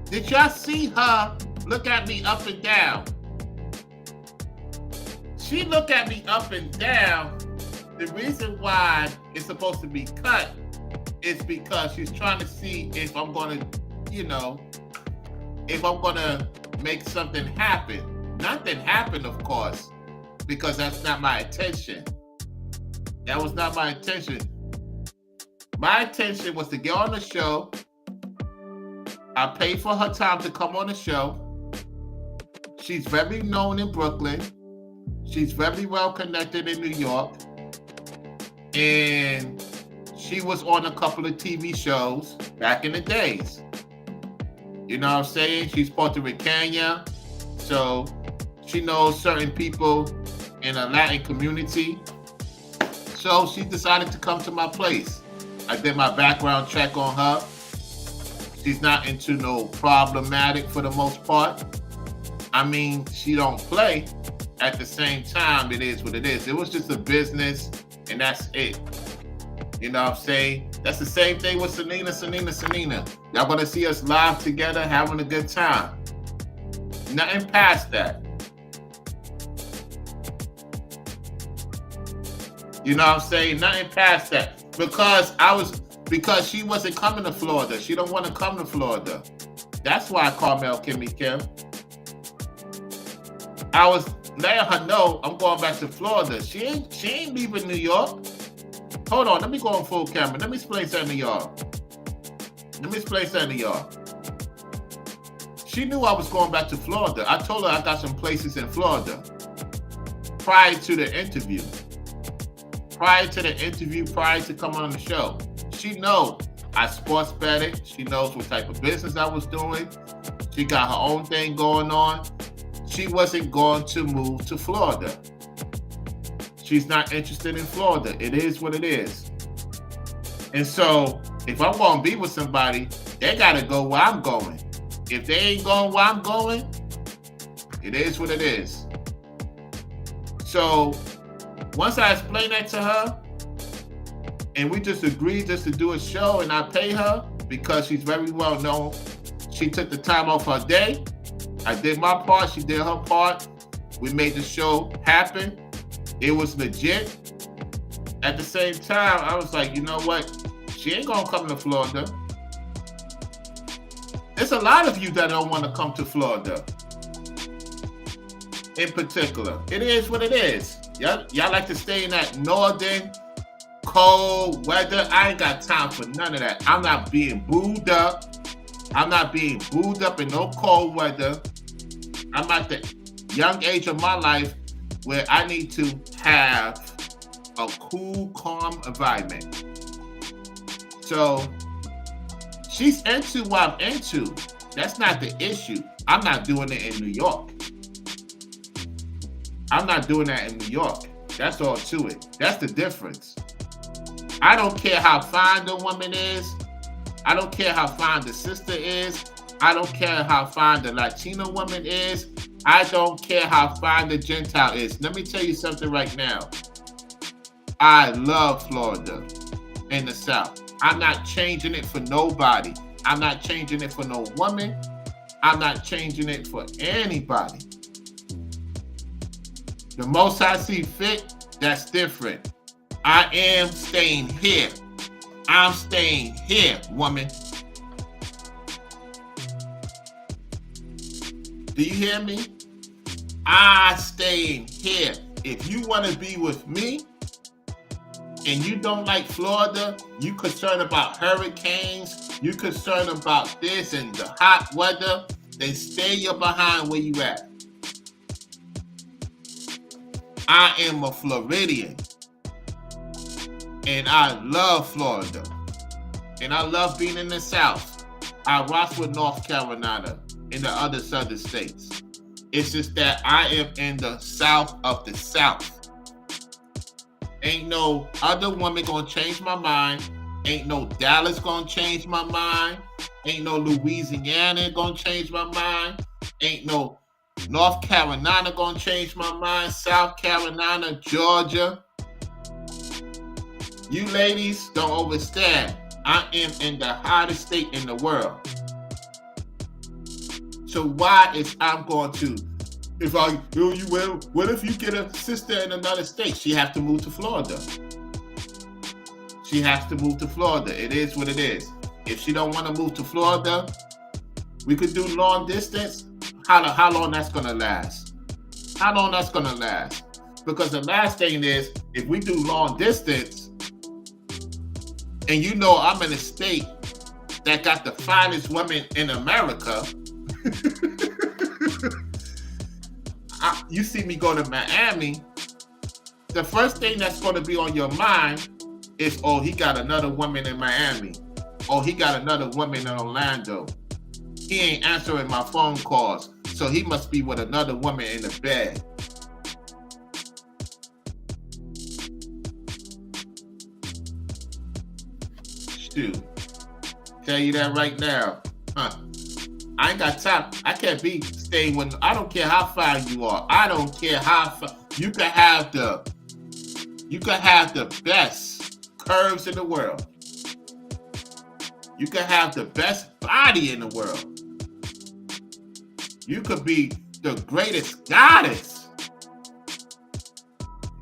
[SPEAKER 1] Did y'all see her look at me up and down? She looked at me up and down. The reason why it's supposed to be cut is because she's trying to see if I'm going to, if I'm going to make something happen. Nothing happened, of course, because that's not my intention. That was not my intention. My intention was to get on the show. I paid for her time to come on the show. She's very known in Brooklyn. She's very well connected in New York. And she was on a couple of TV shows back in the days. You know what I'm saying? She's Puerto Rican, so she knows certain people in a Latin community. So she decided to come to my place. I did my background check on her. She's not into no problematic for the most part. I mean, she don't play. At the same time, it is what it is. It was just a business, and that's it. You know what I'm saying? That's the same thing with Selena. Y'all gonna see us live together, having a good time. Nothing past that. You know what I'm saying? Nothing past that. Because she wasn't coming to Florida. She don't want to come to Florida. That's why I call Mel Kimmy Kim. I was letting her know I'm going back to Florida. She ain't leaving New York. Hold on, let me go on full camera. Let me explain something to y'all. She knew I was going back to Florida. I told her I got some places in Florida prior to the interview. Prior to coming on the show. She knows I sports betted. She knows what type of business I was doing. She got her own thing going on. She wasn't going to move to Florida. She's not interested in Florida. It is what it is. And so, if I'm going to be with somebody, they got to go where I'm going. If they ain't going where I'm going, it is what it is. So, once I explained that to her, and we just agreed just to do a show, and I pay her because she's very well known. She took the time off her day. I did my part. She did her part. We made the show happen. It was legit. At the same time, I was like, you know what? She ain't gonna come to Florida. There's a lot of you that don't want to come to Florida. In particular, it is what it is. Y'all like to stay in that northern cold weather. I ain't got time for none of that. I'm not being booed up. I'm not being booed up in no cold weather. I'm at the young age of my life where I need to have a cool, calm environment. So she's into what I'm into. That's not the issue. I'm not doing it in New York. I'm not doing that in New York. That's all to it. That's the difference. I don't care how fine the woman is. I don't care how fine the sister is. I don't care how fine the Latino woman is. I don't care how fine the Gentile is. Let me tell you something right now. I love Florida in the South. I'm not changing it for nobody. I'm not changing it for no woman. I'm not changing it for anybody. The most I see fit, that's different. I am staying here. I'm staying here, woman. Do you hear me? I'm staying here. If you want to be with me and you don't like Florida, you concerned about hurricanes, you concerned about this and the hot weather, then stay your behind where you at. I am a Floridian. And I love Florida. And I love being in the South. I rock with North Carolina and the other southern states. It's just that I am in the South of the South. Ain't no other woman gonna change my mind. Ain't no Dallas gonna change my mind. Ain't no Louisiana gonna change my mind. Ain't no North Carolina gonna change my mind. South Carolina, Georgia. You ladies don't understand. I am in the hottest state in the world. So why is I'm going to, if I, you will, what if you get a sister in another state? She has to move to Florida. She has to move to Florida. It is what it is. If she don't want to move to Florida, we could do long distance. How long that's going to last? How long that's going to last? Because the last thing is, if we do long distance, and you know I'm in a state that got the finest women in America, you see me go to Miami, the first thing that's going to be on your mind is, oh, he got another woman in Miami. Oh, he got another woman in Orlando. He ain't answering my phone calls, so he must be with another woman in the bed. Shoot. Tell you that right now. I ain't got time. I can't be staying with, I don't care how fine you are. I don't care how fine. You can have the best curves in the world. You can have the best body in the world. You could be the greatest goddess.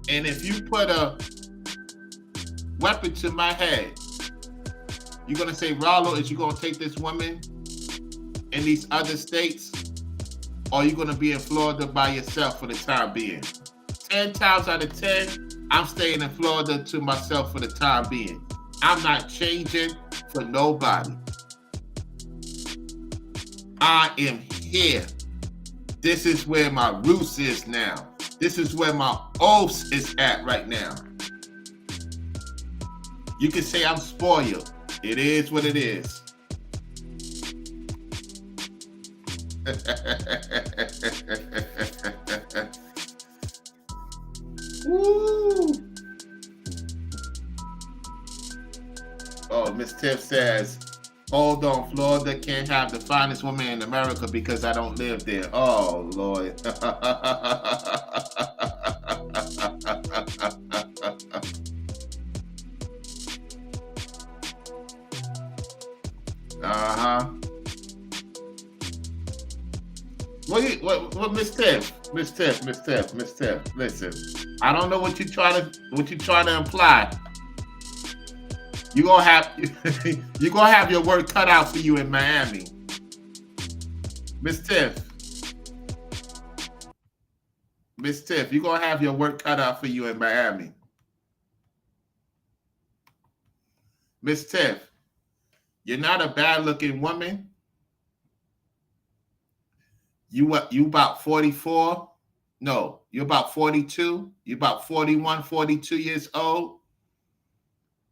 [SPEAKER 1] And if you put a weapon to my head, you're going to say, Rollo, is you going to take this woman in these other states? or are you going to be in Florida by yourself for the time being? 10 times out of 10, I'm staying in Florida to myself for the time being. I'm not changing for nobody. I am here. This is where my roots is now. This is where my oaths is at right now. You can say I'm spoiled. It is what it is. Woo. Oh, Miss Tiff says, hold on, Florida can't have the finest woman in America because I don't live there. Oh, Lord. Uh-huh. What, Miss Tiff? Miss Tiff, listen. I don't know what you trying to imply. You gonna have your work cut out for you in Miami. Miss Tiff, you gonna have your work cut out for you in Miami. Miss Tiff, you're not a bad looking woman. You about 44? No, you're about 42. You're about 41, 42 years old.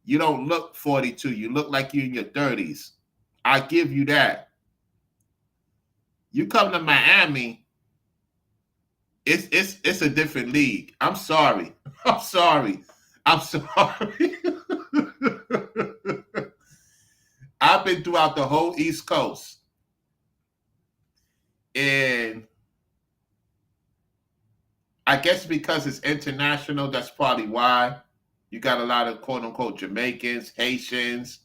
[SPEAKER 1] You don't look 42. You look like you're in your 30s. I give you that. You come to Miami, it's a different league. I'm sorry. I've been throughout the whole East Coast. And I guess because it's international, that's probably why. You got a lot of quote-unquote Jamaicans, Haitians,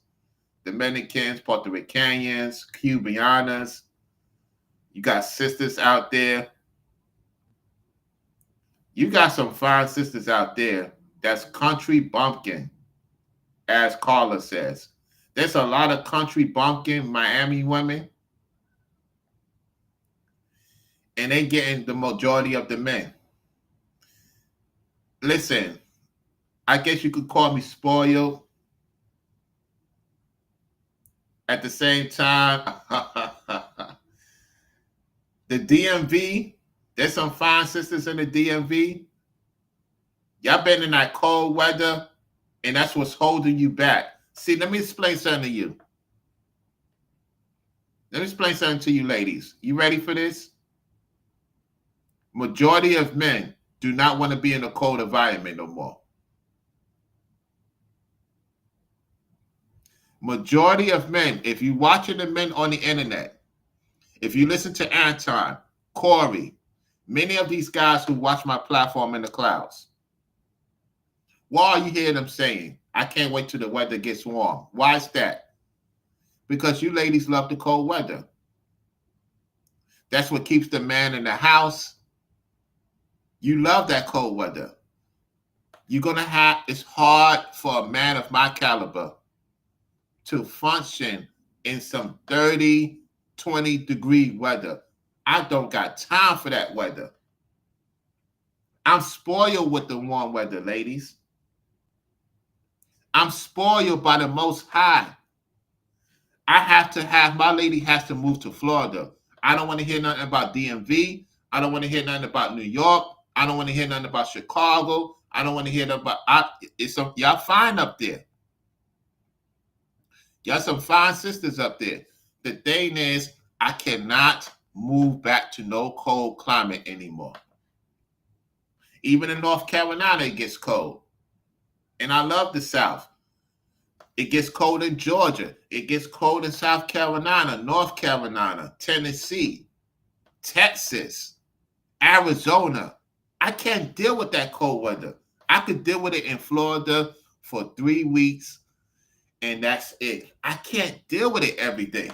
[SPEAKER 1] Dominicans, Puerto Ricanians, Cubanas. You got sisters out there. You got some fine sisters out there that's country bumpkin, as Carla says. There's a lot of country bumpkin Miami women, and they getting the majority of the men. Listen, I guess you could call me spoiled. At the same time, the DMV, there's some fine sisters in the DMV. Y'all been in that cold weather, and that's what's holding you back. See, let me explain something to you. Let me explain something to you, ladies. You ready for this? Majority of men do not want to be in a cold environment no more. Majority of men, if you're watching the men on the internet, if you listen to Anton, Corey, many of these guys who watch my platform in the clouds, what are you hearing them saying? I can't wait till the weather gets warm. Why is that? Because you ladies love the cold weather. That's what keeps the man in the house. You love that cold weather. It's hard for a man of my caliber to function in some 30, 20 degree weather. I don't got time for that weather. I'm spoiled with the warm weather, ladies. I'm spoiled by the Most High. My lady has to move to Florida. I don't want to hear nothing about DMV. I don't want to hear nothing about New York. I don't want to hear nothing about Chicago. I don't want to hear nothing about, y'all fine up there. Y'all some fine sisters up there. The thing is, I cannot move back to no cold climate anymore. Even in North Carolina, it gets cold. And I love the South. It gets cold in Georgia. It gets cold in South Carolina, North Carolina, Tennessee, Texas, Arizona. I can't deal with that cold weather. I could deal with it in Florida for 3 weeks, and that's it. I can't deal with it every day.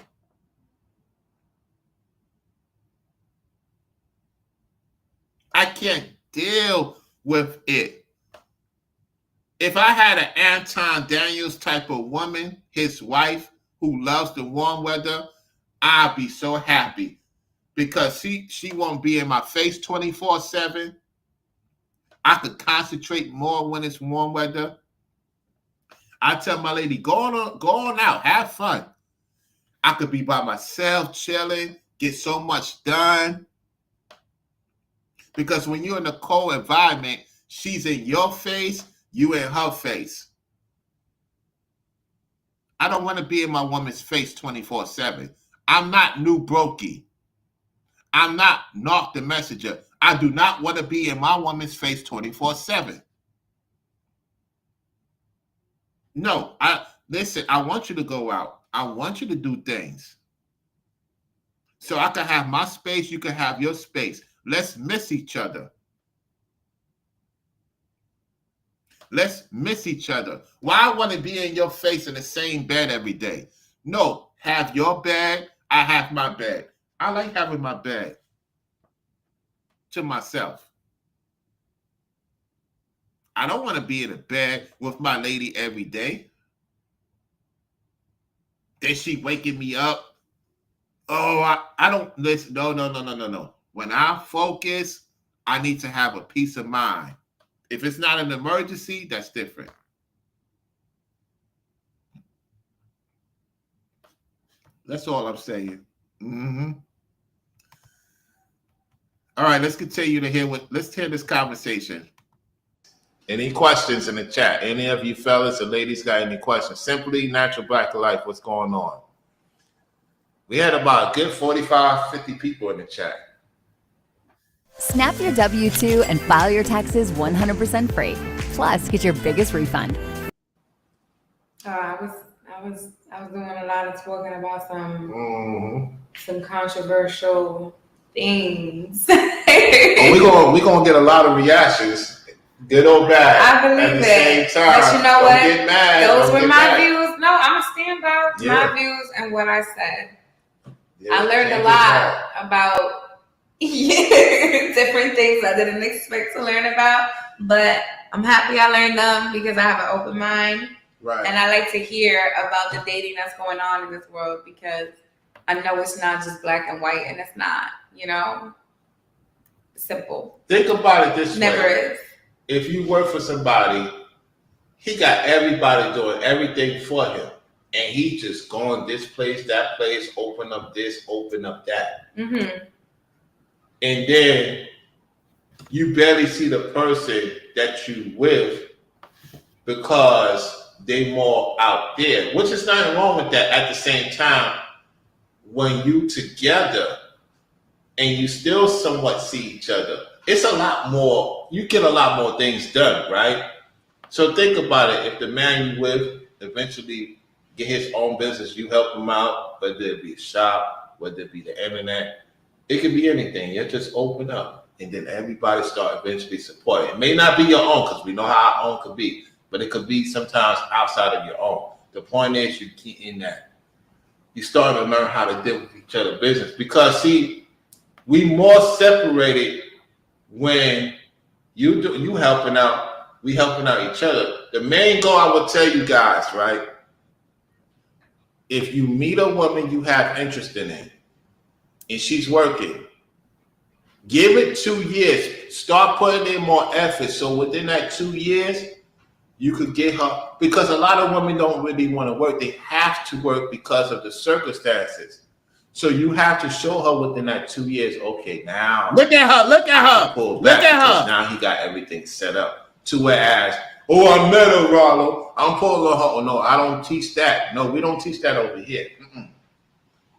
[SPEAKER 1] I can't deal with it. If I had an Anton Daniels type of woman, his wife, who loves the warm weather, I'd be so happy. because she won't be in my face 24/7. I could concentrate more when it's warm weather. I tell my lady, go on out, have fun. I could be by myself, chilling, get so much done. Because when you're in a cold environment, she's in your face, you in her face. I don't want to be in my woman's face 24/7. I'm not New Brokey. I'm not Knock the Messenger. I do not want to be in my woman's face 24/7. No, listen, I want you to go out. I want you to do things. So I can have my space, you can have your space. Let's miss each other. Let's miss each other. Why I want to be in your face in the same bed every day? No, have your bed, I have my bed. I like having my bed to myself. I don't want to be in a bed with my lady every day. Then she waking me up. Oh, I don't listen. No. When I focus, I need to have a peace of mind. If it's not an emergency, that's different. That's all I'm saying. All right, let's continue to hear let's hear this conversation. Any questions in the chat? Any of you fellas or ladies got any questions? Simply Natural Black Life, what's going on? We had about a good 45, 50 people in the chat.
[SPEAKER 5] Snap your W-2 and file your taxes 100% free. Plus, get your biggest refund.
[SPEAKER 4] I was doing a lot of talking about some controversial things.
[SPEAKER 1] We gonna get a lot of reactions, good or bad.
[SPEAKER 4] I believe
[SPEAKER 1] at the same time.
[SPEAKER 4] But you know what?
[SPEAKER 1] Get mad.
[SPEAKER 4] Those were my views. No, I'm gonna stand by my views and what I said.
[SPEAKER 1] Yeah,
[SPEAKER 4] I learned a lot about different things I didn't expect to learn about, but I'm happy I learned them because I have an open mind.
[SPEAKER 1] Right.
[SPEAKER 4] And I like to hear about the dating that's going on in this world because I know it's not just black and white, and it's not, simple.
[SPEAKER 1] Think about it this way.
[SPEAKER 4] Never is.
[SPEAKER 1] If you work for somebody, he got everybody doing everything for him. And he just going this place, that place, open up this, open up that.
[SPEAKER 4] Mm-hmm.
[SPEAKER 1] And then you barely see the person that you with because they more out there, which is nothing wrong with that. At the same time, when you together and you still somewhat see each other, it's a lot more, you get a lot more things done, right? So think about it. If the man you with eventually get his own business, you help him out, whether it be a shop, whether it be the internet, it could be anything. You just open up and then everybody start eventually supporting. It may not be your own because we know how our own could be, but it could be sometimes outside of your own. The point is you keep in that. You start to learn how to deal with each other's business because see, we more separated when you helping out, we helping out each other. The main goal I will tell you guys, right? If you meet a woman you have interest in and she's working, give it 2 years. Start putting in more effort. So within that 2 years, you could get her, because a lot of women don't really want to work. They have to work because of the circumstances. So you have to show her within that 2 years, okay, now. Look at her. Look at her. Now he got everything set up. To whereas, I met her, Rollo. I'm pulling her. Oh, no, I don't teach that. No, we don't teach that over here.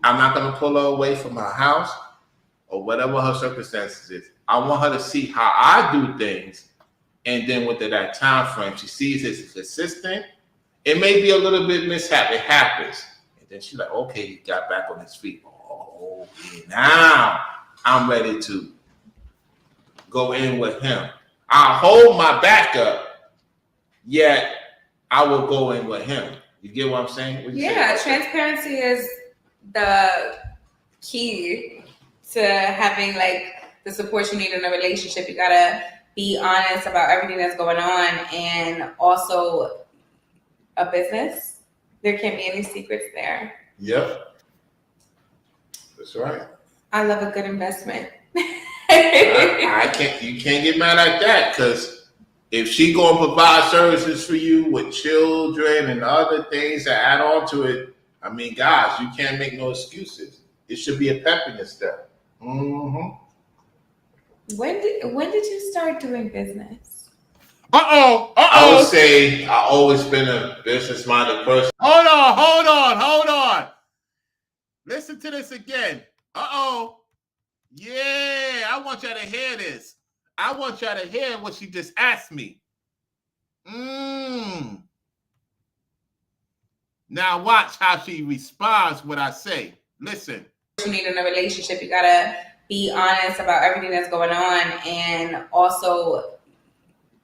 [SPEAKER 1] I'm not going to pull her away from her house or whatever her circumstances is. I want her to see how I do things. And then within that time frame, she sees it's consistent. It may be a little bit mishap. It happens. And then she's like, okay, he got back on his feet. Oh, yeah, now I'm ready to go in with him. I'll hold my back up, yet I will go in with him. You get what I'm saying?
[SPEAKER 4] Yeah, transparency is the key to having the support you need in a relationship. You gotta be honest about everything that's going on, and also a business. There can't be any secrets there.
[SPEAKER 1] Yep, that's right.
[SPEAKER 4] I love a good investment.
[SPEAKER 1] I can't. You can't get mad at that, because if she gonna provide services for you with children and other things that add on to it, I mean, guys, you can't make no excuses. It should be a pep in the step. Mm-hmm.
[SPEAKER 4] When did you start doing business?
[SPEAKER 1] I would say I always been a business-minded person.
[SPEAKER 3] Hold on. Listen to this again. Yeah, I want y'all to hear this. I want y'all to hear what she just asked me. Now watch how she responds what I say. Listen.
[SPEAKER 4] You need in a relationship, you gotta be honest about everything that's going on, and also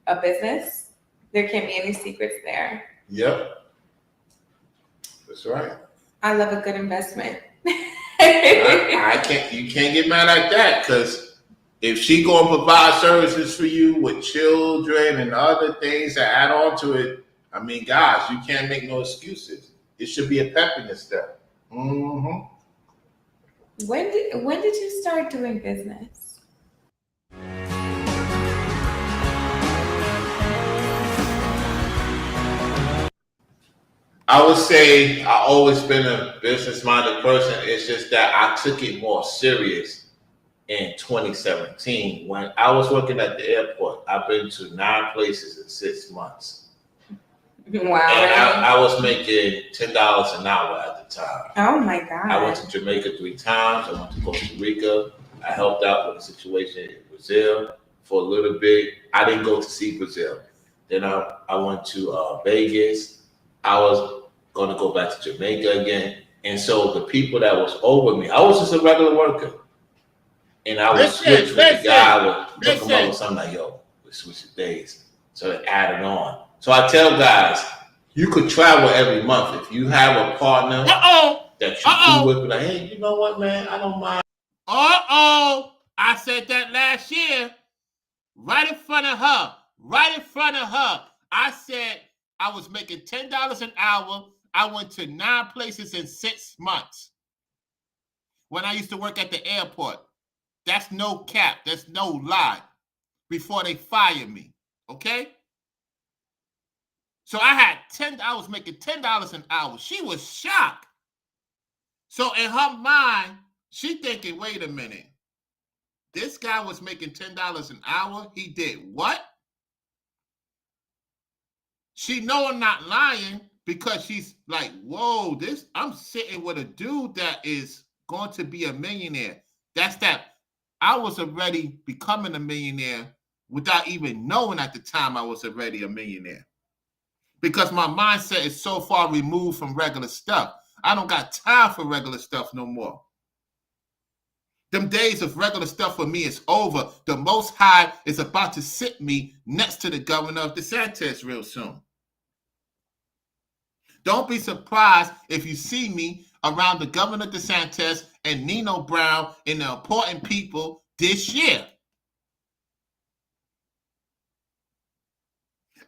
[SPEAKER 4] a business. There can't be any secrets there.
[SPEAKER 1] Yep. That's right.
[SPEAKER 4] I love a good investment.
[SPEAKER 1] I can't. You can't get mad at that, because if she gonna provide services for you with children and other things that add on to it, I mean, guys, you can't make no excuses. It should be a pep in the step. Mm-hmm.
[SPEAKER 4] When did you start doing business?
[SPEAKER 1] I would say I always been a business-minded person. It's just that I took it more serious in 2017 when I was working at the airport. I've been to 9 places in 6 months.
[SPEAKER 4] Wow.
[SPEAKER 1] And I was making $10 an hour at the time.
[SPEAKER 4] Oh my God.
[SPEAKER 1] I went to Jamaica 3 times. I went to Costa Rica. I helped out with a situation in Brazil for a little bit. I didn't go to see Brazil. Then I went to Vegas. I was going to go back to Jamaica again. And so the people that was over me, I was just a regular worker. And I would switch with the guy. I would look him up with something like, yo, we switch the days. So they added on. So I tell guys, you could travel every month if you have a partner that you cool with. Like, hey, you know what, man? I don't mind.
[SPEAKER 3] I said that last year, right in front of her. I said I was making $10 an hour. I went to 9 places in 6 months when I used to work at the airport. That's no cap. That's no lie. Before they fired me, okay? So I was making $10 an hour. She was shocked. So in her mind, she thinking, wait a minute. This guy was making $10 an hour. He did what? She know I'm not lying, because she's like, whoa, I'm sitting with a dude that is going to be a millionaire. That's that. I was already becoming a millionaire without even knowing at the time I was already a millionaire. Because my mindset is so far removed from regular stuff. I don't got time for regular stuff no more. Them days of regular stuff for me is over. The Most High is about to sit me next to the governor of DeSantis real soon. Don't be surprised if you see me around the governor DeSantis and Nino Brown and the important people this year.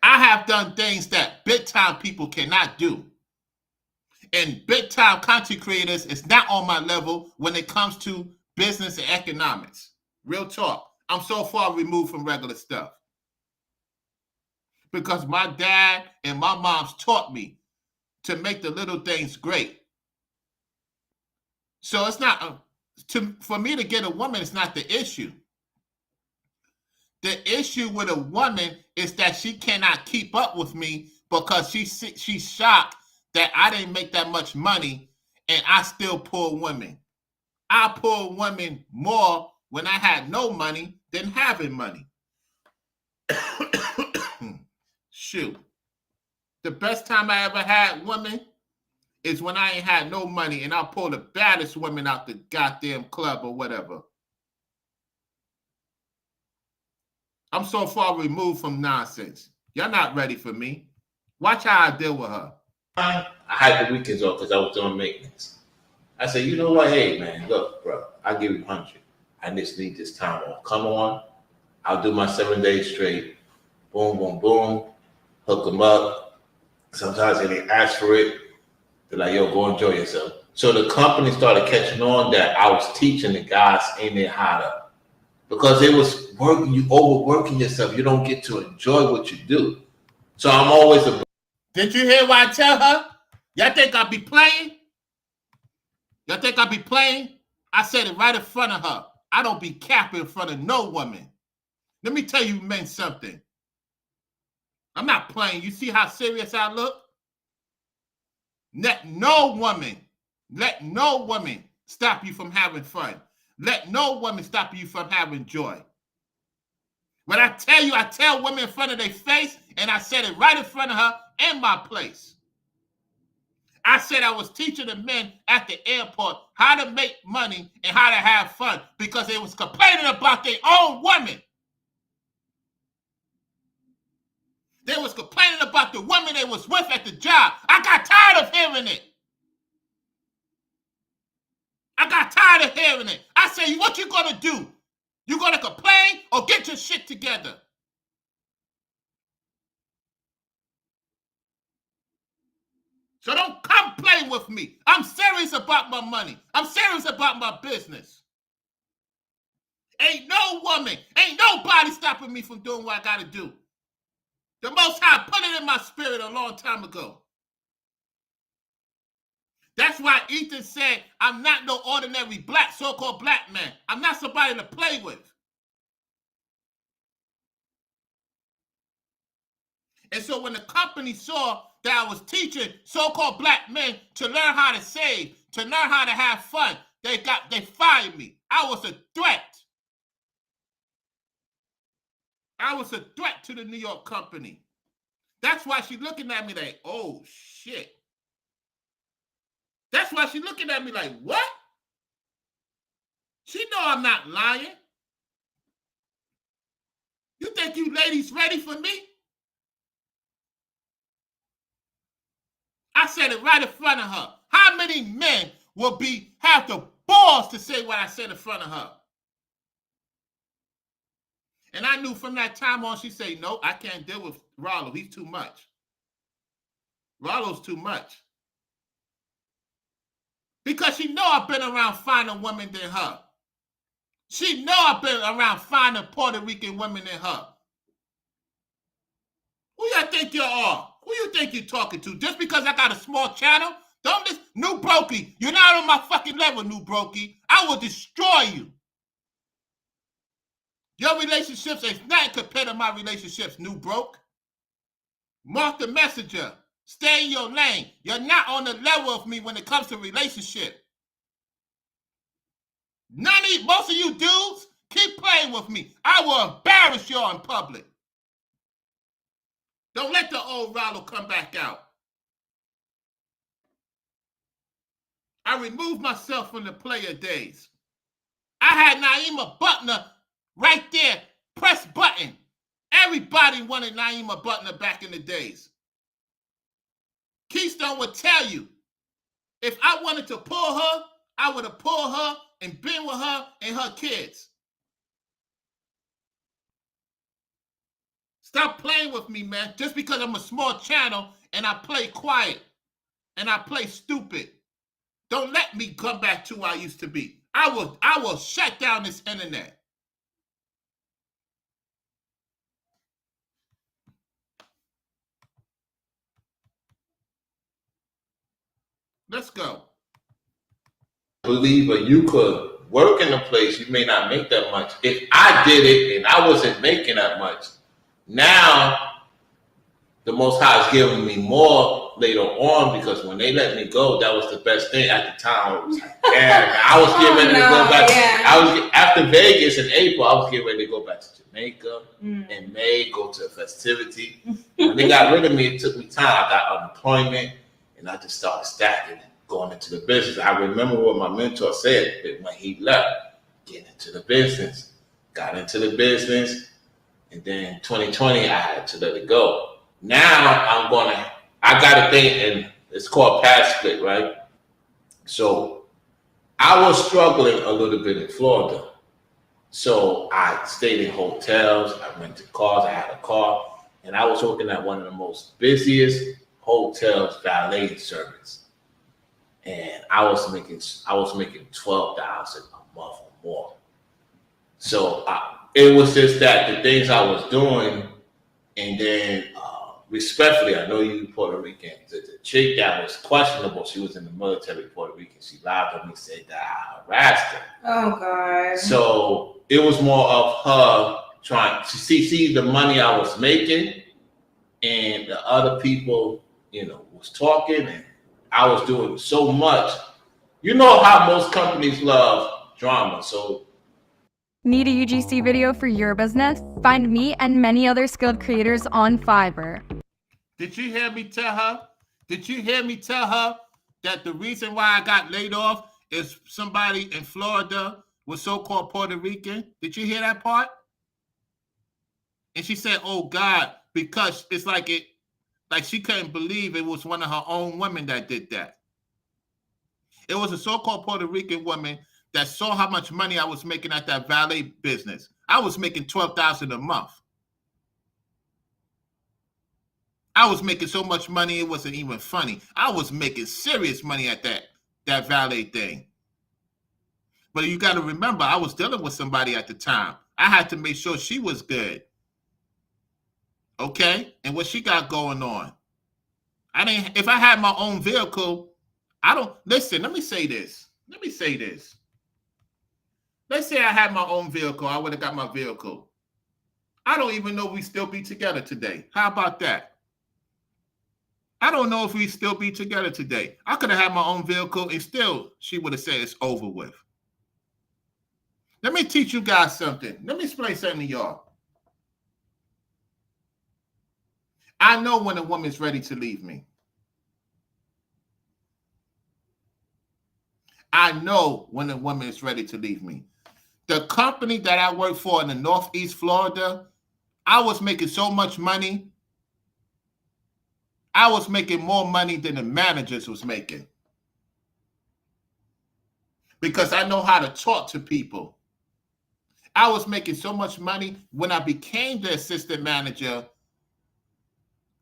[SPEAKER 3] I have done things that big time people cannot do. And big time content creators is not on my level when it comes to business and economics. Real talk. I'm so far removed from regular stuff. Because my dad and my mom's taught me to make the little things great. So it's not, for me to get a woman, it's not the issue. The issue with a woman is that she cannot keep up with me because she's shocked that I didn't make that much money and I still pull women. I pull women more when I had no money than having money. Shoot. The best time I ever had women is when I ain't had no money and I pull the baddest women out the goddamn club or whatever. I'm so far removed from nonsense. Y'all not ready for me. Watch how I deal with her.
[SPEAKER 1] I had the weekends off because I was doing maintenance. I said, you know what? Hey, man, look, bro, I'll give you 100. I just need this time off. Come on. I'll do my 7 days straight. Boom, boom, boom. Hook them up. Sometimes they ask for it. They're like, yo, go enjoy yourself.
[SPEAKER 6] So the company started catching on that I was teaching the guys in there how to, because it was working, you overworking yourself. You don't get to enjoy what you do. So I'm always a.
[SPEAKER 1] Did you hear what I tell her? Y'all think I be playing? Y'all think I be playing? I said it right in front of her. I don't be capping in front of no woman. Let me tell you men something. I'm not playing. You see how serious I look? Let no woman stop you from having fun. Let no woman stop you from having joy. When I tell you, I tell women in front of their face, and I said it right in front of her in my place. I said I was teaching the men at the airport how to make money and how to have fun because they was complaining about their own women. They was complaining about the woman they was with at the job. I got tired of hearing it. I said, what you gonna do? You gonna complain or get your shit together? So don't come play with me. I'm serious about my money. I'm serious about my business. Ain't no woman, ain't nobody stopping me from doing what I gotta do. The Most High put it in my spirit a long time ago. That's why Ethan said, I'm not no ordinary so-called black man. I'm not somebody to play with. And so when the company saw that I was teaching so-called black men to learn how to save, to learn how to have fun, they fired me. I was a threat. I was a threat to the New York company. That's why she's looking at me like, oh, shit. That's why she's looking at me like, what? She know I'm not lying. You think you ladies ready for me? I said it right in front of her. How many men will have the balls to say what I said in front of her? And I knew from that time on, she said, no, I can't deal with Rollo. He's too much. Rollo's too much. Because she know I've been around finer women than her. She know I've been around finer Puerto Rican women than her. Who y'all think you are? Who you think you're talking to? Just because I got a small channel? Don't listen. New Brokey, you're not on my fucking level, New Brokey. I will destroy you. Your relationships is nothing compared to my relationships, New Broke. Mark the messenger. Stay in your lane. You're not on the level of me when it comes to relationship. Most of you dudes keep playing with me. I will embarrass y'all in public. Don't let the old Rollo come back out. I removed myself from the player days. I had Naima Butler right there. Press button. Everybody wanted Naima Butler back in the days. Keystone would tell you, if I wanted to pull her, I would have pulled her and been with her and her kids. Stop playing with me, man. Just because I'm a small channel and I play quiet and I play stupid. Don't let me come back to who I used to be. I will shut down this internet. Let's go.
[SPEAKER 6] Believer, you could work in a place, you may not make that much. If I did it and I wasn't making that much, now the Most High is giving me more later on, because when they let me go, that was the best thing at the time. It was like, yeah, I was getting ready to go back. Yeah. After Vegas in April, I was getting ready to go back to Jamaica in May, go to a festivity. When they got rid of me, it took me time. I got unemployment, and I just started stacking it, going into the business. I remember what my mentor said that when he left, get into the business. Got into the business, and then 2020, I had to let it go. Now I got a thing, and it's called Pass Split, right? So I was struggling a little bit in Florida. So I stayed in hotels, I rented cars, I had a car, and I was working at one of the most busiest hotels valet service. and I was making $12,000 a month or more. So it was just that the things I was doing, and then respectfully, I know you Puerto Rican. The chick that was questionable, she was in the military Puerto Rican. She lied on me, said that I harassed her.
[SPEAKER 4] Oh God.
[SPEAKER 6] So it was more of her trying to see the money I was making, and the other people, was talking, and I was doing so much. You know how most companies love drama, so.
[SPEAKER 7] Need a UGC video for your business? Find me and many other skilled creators on Fiverr.
[SPEAKER 1] Did you hear me tell her? Did you hear me tell her that the reason why I got laid off is somebody in Florida was so-called Puerto Rican? Did you hear that part? And she said, oh God, because it's like she couldn't believe it was one of her own women that did that. It was a so-called Puerto Rican woman that saw how much money I was making at that valet business. I was making $12,000 a month. I was making so much money, it wasn't even funny. I was making serious money at that valet thing. But you got to remember, I was dealing with somebody at the time. I had to make sure she was good. Okay? And what she got going on. If I had my own vehicle, listen, let me say this. Let's say I had my own vehicle. I would have got my vehicle. I don't even know if we still be together today. How about that? I don't know if we still be together today. I could have had my own vehicle and still she would have said it's over with. Let me teach you guys something. Let me explain something to y'all. I know when a woman's ready to leave me. I know when a woman is ready to leave me. The company that I work for in the Northeast Florida, I was making so much money. I was making more money than the managers was making. Because I know how to talk to people. I was making so much money. When I became the assistant manager,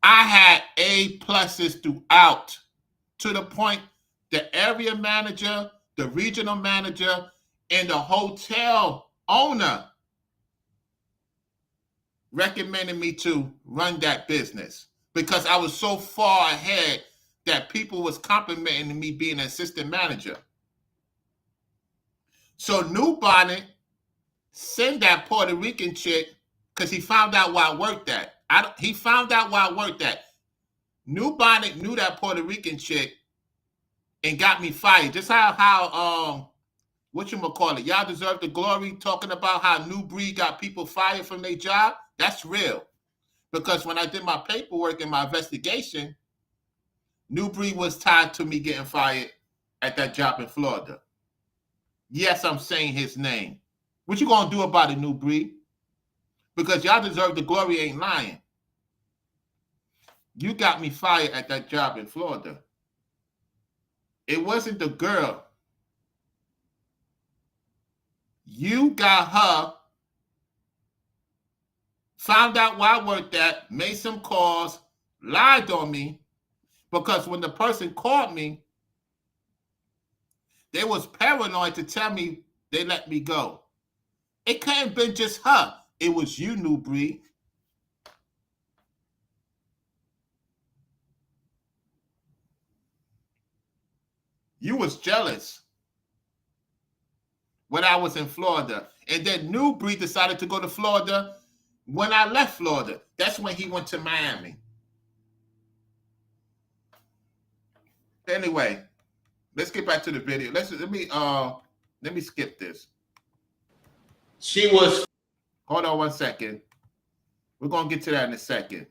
[SPEAKER 1] I had A pluses throughout, to the point the area manager, the regional manager, and the hotel owner recommended me to run that business because I was so far ahead that people was complimenting me being an assistant manager. So New Bonnet sent that Puerto Rican chick because he found out where I worked at. He found out where I worked at. New Bonnet knew that Puerto Rican chick and got me fired. Just how whatchamacallit, Y'all Deserve the Glory, talking about how New Breed got people fired from their job. That's real. Because when I did my paperwork and my investigation, New Breed was tied to me getting fired at that job in Florida. Yes, I'm saying his name. What you gonna do about it, New Breed? Because Y'all Deserve the Glory ain't lying. You got me fired at that job in Florida. It wasn't the girl. You got her, found out where I worked at, made some calls, lied on me, because when the person called me, they was paranoid to tell me they let me go. It couldn't have been just her. It was you, New Breed. You was jealous when I was in Florida. And then New Breed decided to go to Florida when I left Florida. That's when he went to Miami. Anyway, let's get back to the video. Let me skip this.
[SPEAKER 6] She was.
[SPEAKER 1] Hold on 1 second. We're gonna get to that in a second.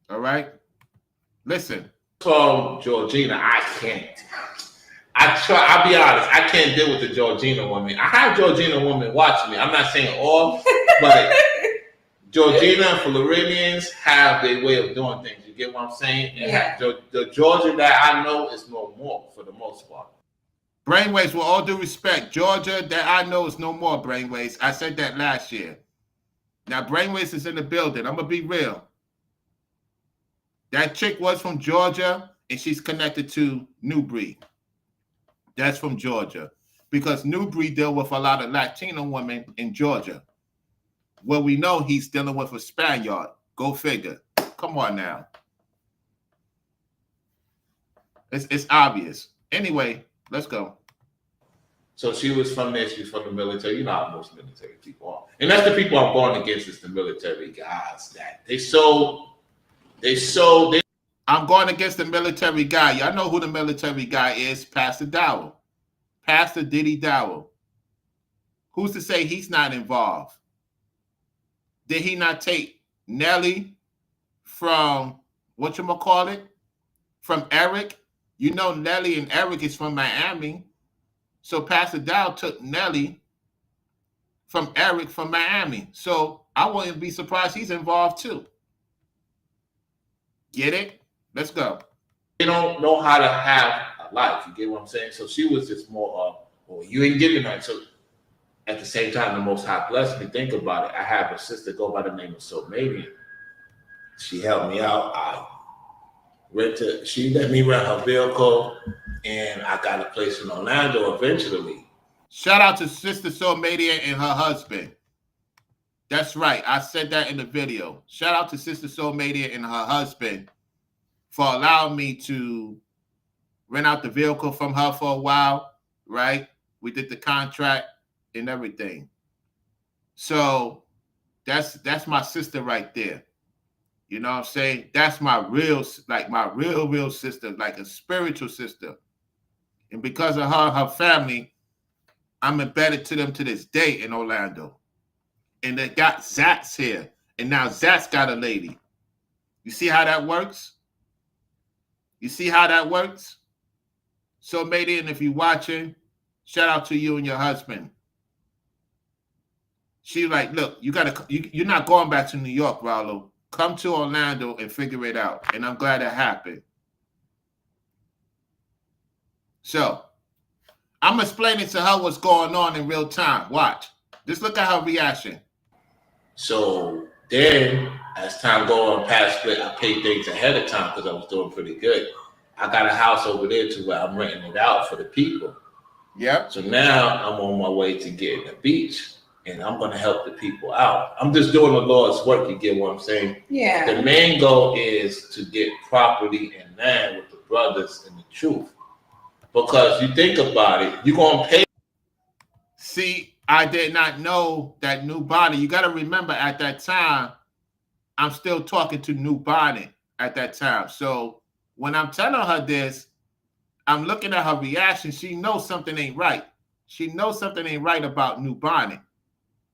[SPEAKER 1] All right. Listen.
[SPEAKER 6] From Georgina, I can't. I'll be honest, I can't deal with the Georgina woman. I have Georgina women watching me. I'm not saying all, but Georgina and Floridians have their way of doing things. You get what I'm saying? And
[SPEAKER 4] Yeah.
[SPEAKER 6] The Georgia that I know is no more for the most part.
[SPEAKER 1] Brainwaves, with all due respect, Georgia that I know is no more, Brainwaves. I said that last year. Now, Brainwaves is in the building. I'm going to be real. That chick was from Georgia, and she's connected to New Breed. That's from Georgia. Because New Breed deal with a lot of Latino women in Georgia. Well, we know he's dealing with a Spaniard. Go figure. Come on now. It's obvious. Anyway, let's go.
[SPEAKER 6] So she was from there. She was from the military. You know how most military people are. And that's the people I'm born against, is the military guys. That I'm
[SPEAKER 1] going against the military guy. Y'all know who the military guy is. Pastor Dowell. Pastor Diddy Dowell. Who's to say he's not involved? Did he not take Nelly from, whatchamacallit, from Eric? You know Nelly and Eric is from Miami. So Pastor Dowell took Nelly from Eric from Miami. So I wouldn't be surprised he's involved too. Get it? Let's go.
[SPEAKER 6] They don't know how to have a life. You get what I'm saying? So she was just more of, well, you ain't giving that. So at the same time, the Most High blessed me. Think about it. I have a sister go by the name of Somadian. She helped me out. She let me rent her vehicle, and I got a place in Orlando eventually.
[SPEAKER 1] Shout out to Sister Somadian and her husband. That's right. I said that in the video. Shout out to Sister Somadian and her husband for allowing me to rent out the vehicle from her for a while, right? We did the contract and everything. So that's my sister right there. You know what I'm saying? That's my real sister, like a spiritual sister. And because of her family, I'm embedded to them to this day in Orlando. And they got Zach's here. And now Zach's got a lady. You see how that works? You see how that works? So, Somadian, if you're watching, shout out to you and your husband. She like, look, you're not going back to New York, Rallo. Come to Orlando and figure it out. And I'm glad it happened. So, I'm explaining to her what's going on in real time. Watch. Just look at her reaction.
[SPEAKER 6] So then, as time goes on past split, I paid things ahead of time because I was doing pretty good. I got a house over there to where I'm renting it out for the people.
[SPEAKER 1] Yep.
[SPEAKER 6] So now I'm on my way to getting the beach. And I'm going to help the people out. I'm just doing the Lord's work. You get what I'm saying?
[SPEAKER 4] Yeah.
[SPEAKER 6] The main goal is to get property and land with the brothers and the truth. Because you think about it, you're going to pay.
[SPEAKER 1] See, I did not know that New Bonnet. You got to remember at that time, I'm still talking to New Bonnet at that time. So when I'm telling her this, I'm looking at her reaction. She knows something ain't right. She knows something ain't right about New Bonnet.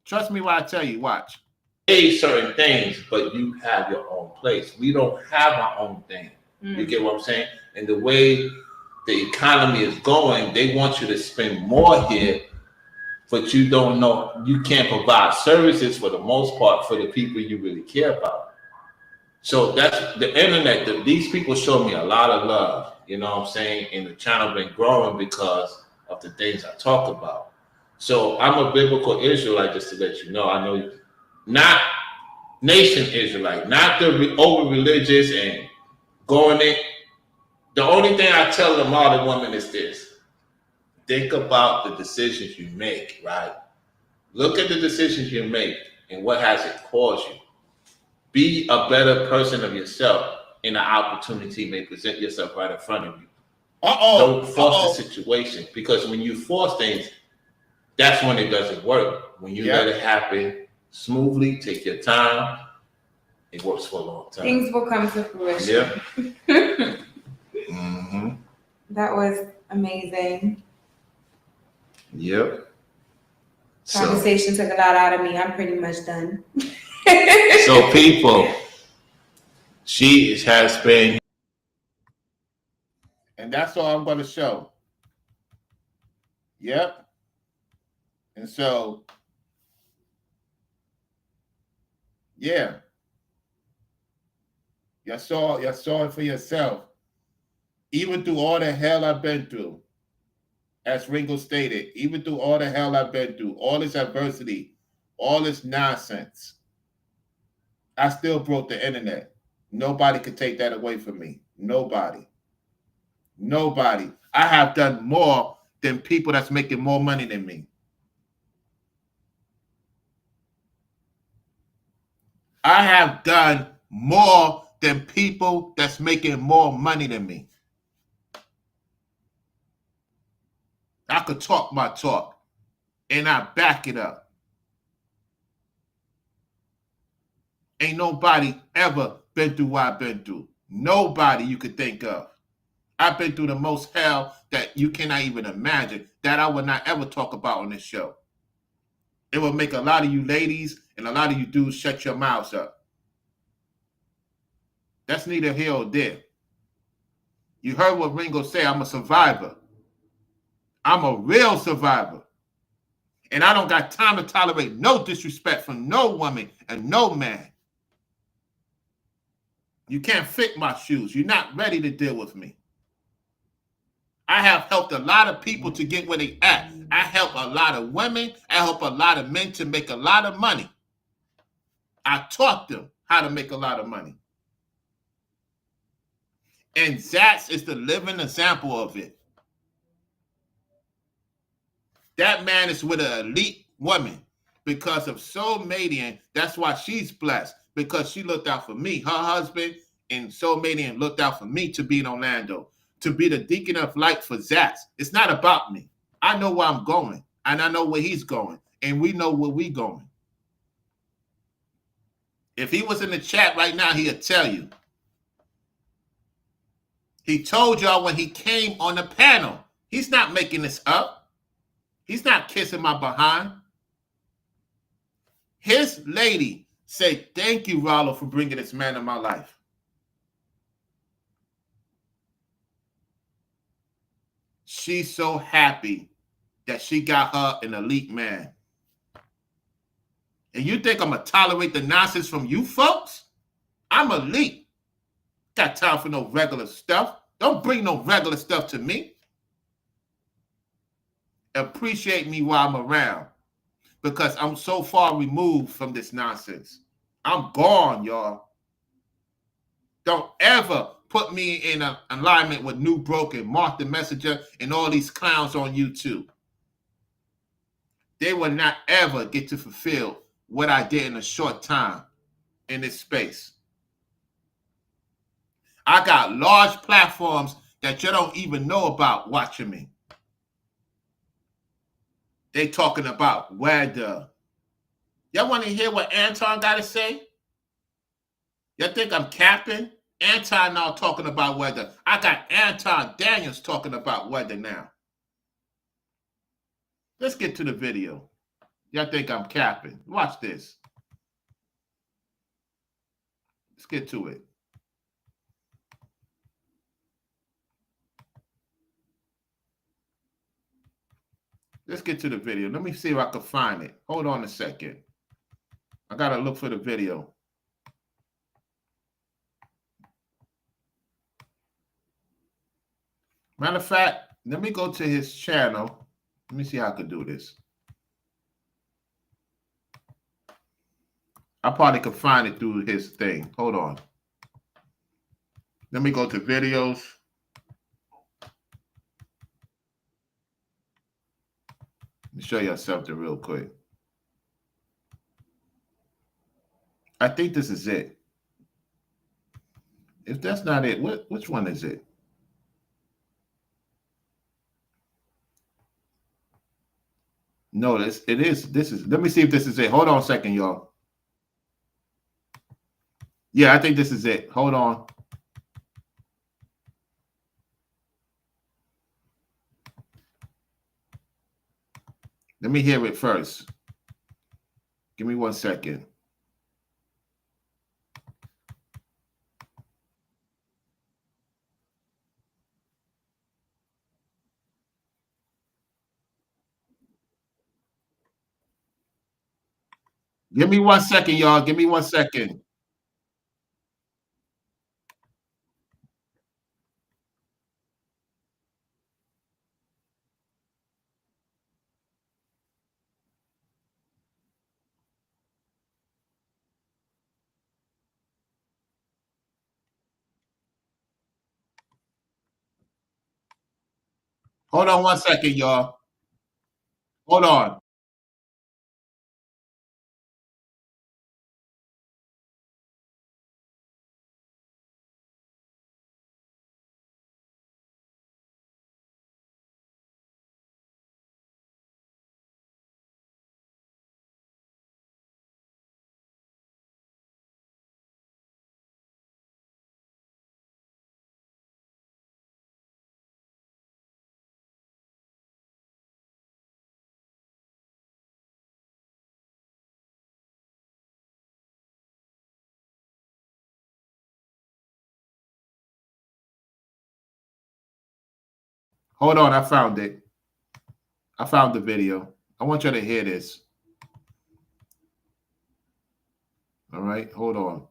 [SPEAKER 1] Trust me when I tell you, watch.
[SPEAKER 6] Pay certain things, but you have your own place. We don't have our own thing. You get what I'm saying? And the way the economy is going, they want you to spend more here, but you don't know, you can't provide services for the most part for the people you really care about. So that's the internet. These people show me a lot of love, you know what I'm saying? And the channel been growing because of the things I talk about. So I'm a biblical Israelite, just to let you know. I know you, not nation Israelite, not the over religious and going in. The only thing I tell them all the women is this: think about the decisions you make, right? Look at the decisions you make and what has it caused you. Be a better person of yourself, and an opportunity may present yourself right in front of you. Don't force the situation, because when you force things, that's when it doesn't work. When you let it happen smoothly, take your time, it works for a long time.
[SPEAKER 4] Things will come to fruition.
[SPEAKER 6] Yeah.
[SPEAKER 4] That was amazing.
[SPEAKER 6] Yep.
[SPEAKER 4] Conversation took a lot out of me. I'm pretty much done.
[SPEAKER 6] So people, she has been.
[SPEAKER 1] And that's all I'm going to show. Yep. And so, yeah. Y'all saw it for yourself. Even through all the hell I've been through, as Ringo stated, even through all the hell I've been through, all this adversity, all this nonsense, I still broke the internet. Nobody could take that away from me. Nobody. Nobody. I have done more than people that's making more money than me. I have done more than people that's making more money than me. I could talk my talk, and I back it up. Ain't nobody ever been through what I've been through. Nobody you could think of. I've been through the most hell that you cannot even imagine, that I would not ever talk about on this show. It will make a lot of you ladies and a lot of you dudes shut your mouths up. That's neither here or there. You heard what Ringo said, I'm a survivor. I'm a real survivor. And I don't got time to tolerate no disrespect from no woman and no man. You can't fit my shoes. You're not ready to deal with me. I have helped a lot of people to get where they at. I help a lot of women. I help a lot of men to make a lot of money. I taught them how to make a lot of money. And Zatz is the living example of it. That man is with an elite woman because of Soul Madian. That's why she's blessed, because she looked out for me. Her husband and Soul Madian looked out for me to be in Orlando, to be the deacon of light for Zatz. It's not about me. I know where I'm going, and I know where he's going, and we know where we're going. If he was in the chat right now, he'd tell you. He told y'all when he came on the panel. He's not making this up. He's not kissing my behind. His lady said, thank you, Rollo, for bringing this man in my life. She's so happy that she got her an elite man. And you think I'm going to tolerate the nonsense from you folks? I'm elite. Got time for no regular stuff. Don't bring no regular stuff to me. Appreciate me while I'm around, because I'm so far removed from this nonsense. I'm gone, y'all. Don't ever put me in an alignment with New Broken, Mark the Messenger, and all these clowns on YouTube. They will not ever get to fulfill what I did in a short time in this space. I got large platforms that you don't even know about watching me. They talking about weather. Y'all want to hear what Anton got to say? Y'all think I'm capping? Anton now talking about weather. I got Anton Daniels talking about weather now. Let's get to the video. Y'all think I'm capping? Watch this. Let's get to it. Let's get to the video. Let me see if I can find it. Hold on a second. I got to look for the video. Matter of fact, let me go to his channel. Let me see how I can do this. I probably could find it through his thing. Hold on. Let me go to videos. Let me show you something real quick. I think this is it. If that's not it, which one is it? No, it is. This is. Let me see if this is it. Hold on a second, y'all. Yeah, I think this is it. Hold on. Let me hear it first. Give me 1 second. Give me 1 second, y'all. Give me 1 second. Hold on 1 second, y'all. Hold on. Hold on, I found it. I found the video. I want you to hear this. All right, hold on.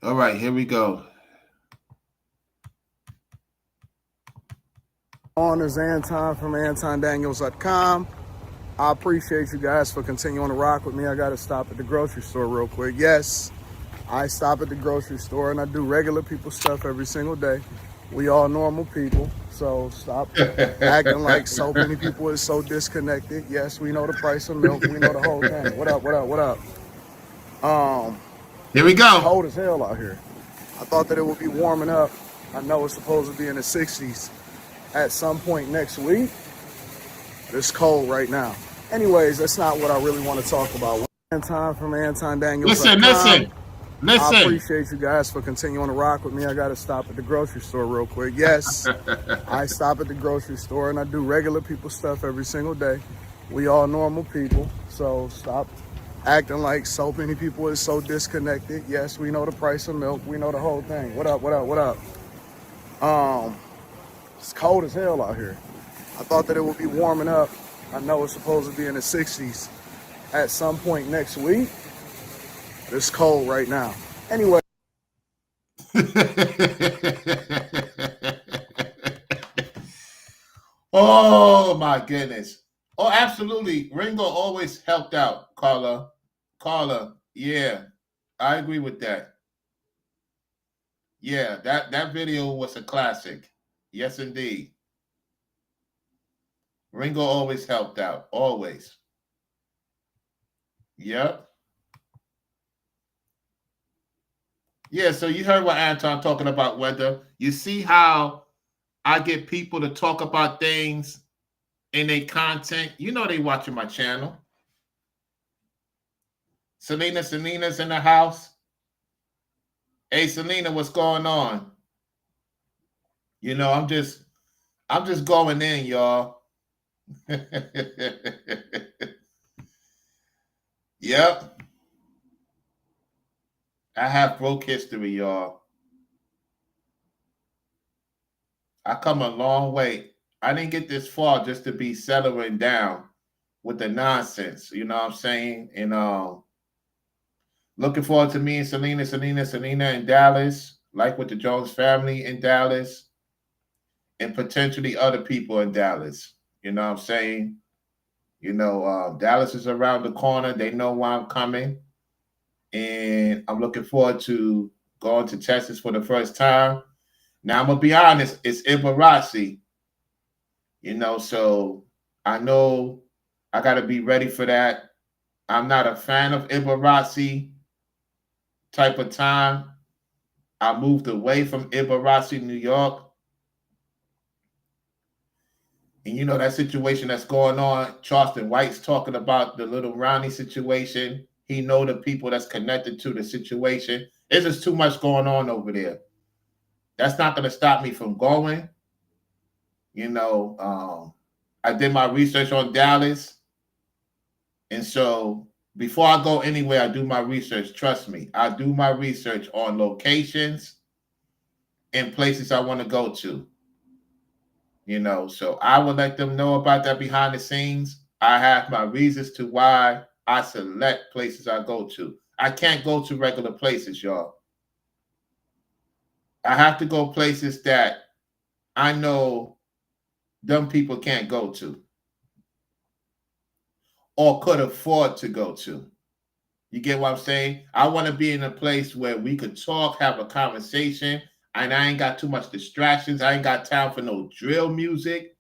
[SPEAKER 1] All right, here we go.
[SPEAKER 8] On is Anton from AntonDaniels.com. I appreciate you guys for continuing to rock with me. I got to stop at the grocery store real quick. Yes, I stop at the grocery store and I do regular people stuff every single day. We all normal people, so stop acting like so many people is so disconnected. Yes, we know the price of milk. We know the whole thing. What up, what up, what up?
[SPEAKER 1] Here we go.
[SPEAKER 8] Cold as hell out here. I thought that it would be warming up. I know it's supposed to be in the 60s at some point next week. It's cold right now. Anyways, that's not what I really want to talk about. Anton from AntonDaniels.com.
[SPEAKER 1] Listen.
[SPEAKER 8] I appreciate you guys for continuing to rock with me. I got to stop at the grocery store real quick. Yes, I stop at the grocery store and I do regular people stuff every single day. We all normal people, so stop acting like so many people is so disconnected. Yes, we know the price of milk. We know the whole thing. What up, what up, what up? It's cold as hell out here. I thought that it would be warming up. I know it's supposed to be in the 60s at some point next week. It's cold right now. Anyway.
[SPEAKER 1] Oh my goodness. Oh, absolutely. Ringo always helped out, Carla. Carla, yeah, I agree with that. Yeah, that video was a classic. Yes, indeed. Ringo always helped out. Always. Yep. Yeah, so you heard what Anton talking about, weather. You see how I get people to talk about things in their content. You know they watching my channel. Selena's in the house. Hey, Selena, what's going on? You know, I'm just going in, y'all. Yep. I have broke history, y'all. I come a long way. I didn't get this far just to be settling down with the nonsense. You know what I'm saying? And looking forward to me and Selena in Dallas, like with the Jones family in Dallas, and potentially other people in Dallas. You know what I'm saying? You know, Dallas is around the corner. They know why I'm coming. And I'm looking forward to going to Texas for the first time. Now, I'm going to be honest, it's Ibarazi. You know, so I know I got to be ready for that. I'm not a fan of Ibarazi type of time. I moved away from Ibarazi, New York. And you know that situation that's going on, Charleston White's talking about the little Ronnie situation. He know the people that's connected to the situation. There's just too much going on over there. That's not going to stop me from going. You know, I did my research on Dallas. And so before I go anywhere, I do my research. Trust me, I do my research on locations and places I want to go to. You know, so I will let them know about that behind the scenes. I have my reasons to why I select places I go to. I can't go to regular places, y'all. I have to go places that I know dumb people can't go to or could afford to go to. You get what I'm saying? I want to be in a place where we could talk, have a conversation, and I ain't got too much distractions. I ain't got time for no drill music.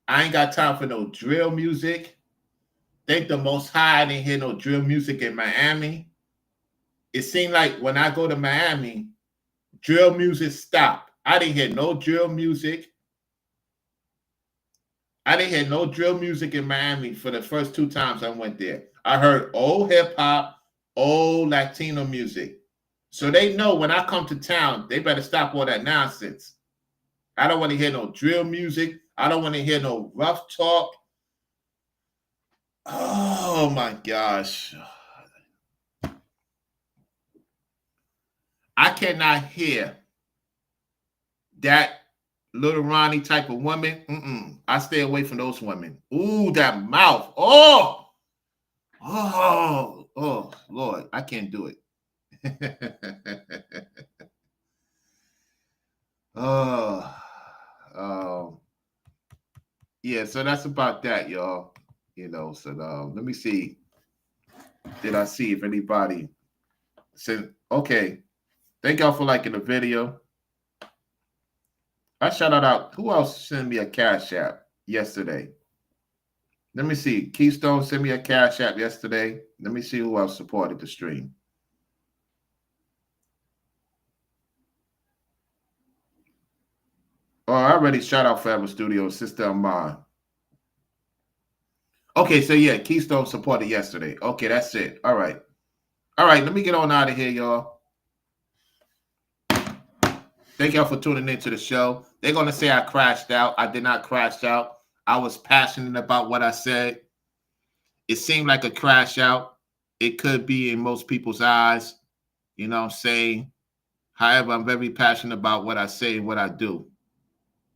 [SPEAKER 1] I ain't got time for no drill music. Thank the Most High I didn't hear no drill music in Miami. It seemed like when I go to Miami, drill music stopped. I didn't hear no drill music. I didn't hear no drill music in Miami for the first 2 times I went there. I heard old hip hop, old Latino music. So they know when I come to town, they better stop all that nonsense. I don't want to hear no drill music. I don't want to hear no rough talk. Oh my gosh. I cannot hear that Little Ronnie type of woman. I stay away from those women. Ooh, that mouth. Oh, Lord, I can't do it. Yeah, so that's about that, y'all. So let me see. Did I see if anybody said, okay, thank y'all for liking the video. I shouted out, who else sent me a Cash App yesterday? Let me see. Keystone sent me a Cash App yesterday. Let me see who else supported the stream. Oh, I already shout out Forever Studios, Sister Amon. Okay, so yeah, Keystone supported yesterday. Okay, that's it. All right. Let me get on out of here, y'all. Thank y'all for tuning into the show. They're going to say I crashed out. I did not crash out. I was passionate about what I said. It seemed like a crash out. It could be in most people's eyes. You know what I'm saying? However, I'm very passionate about what I say and what I do.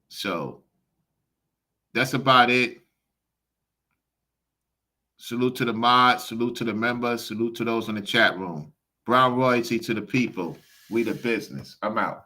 [SPEAKER 1] So that's about it. Salute to the mods. Salute to the members. Salute to those in the chat room. Brown royalty to the people. We the business. I'm out.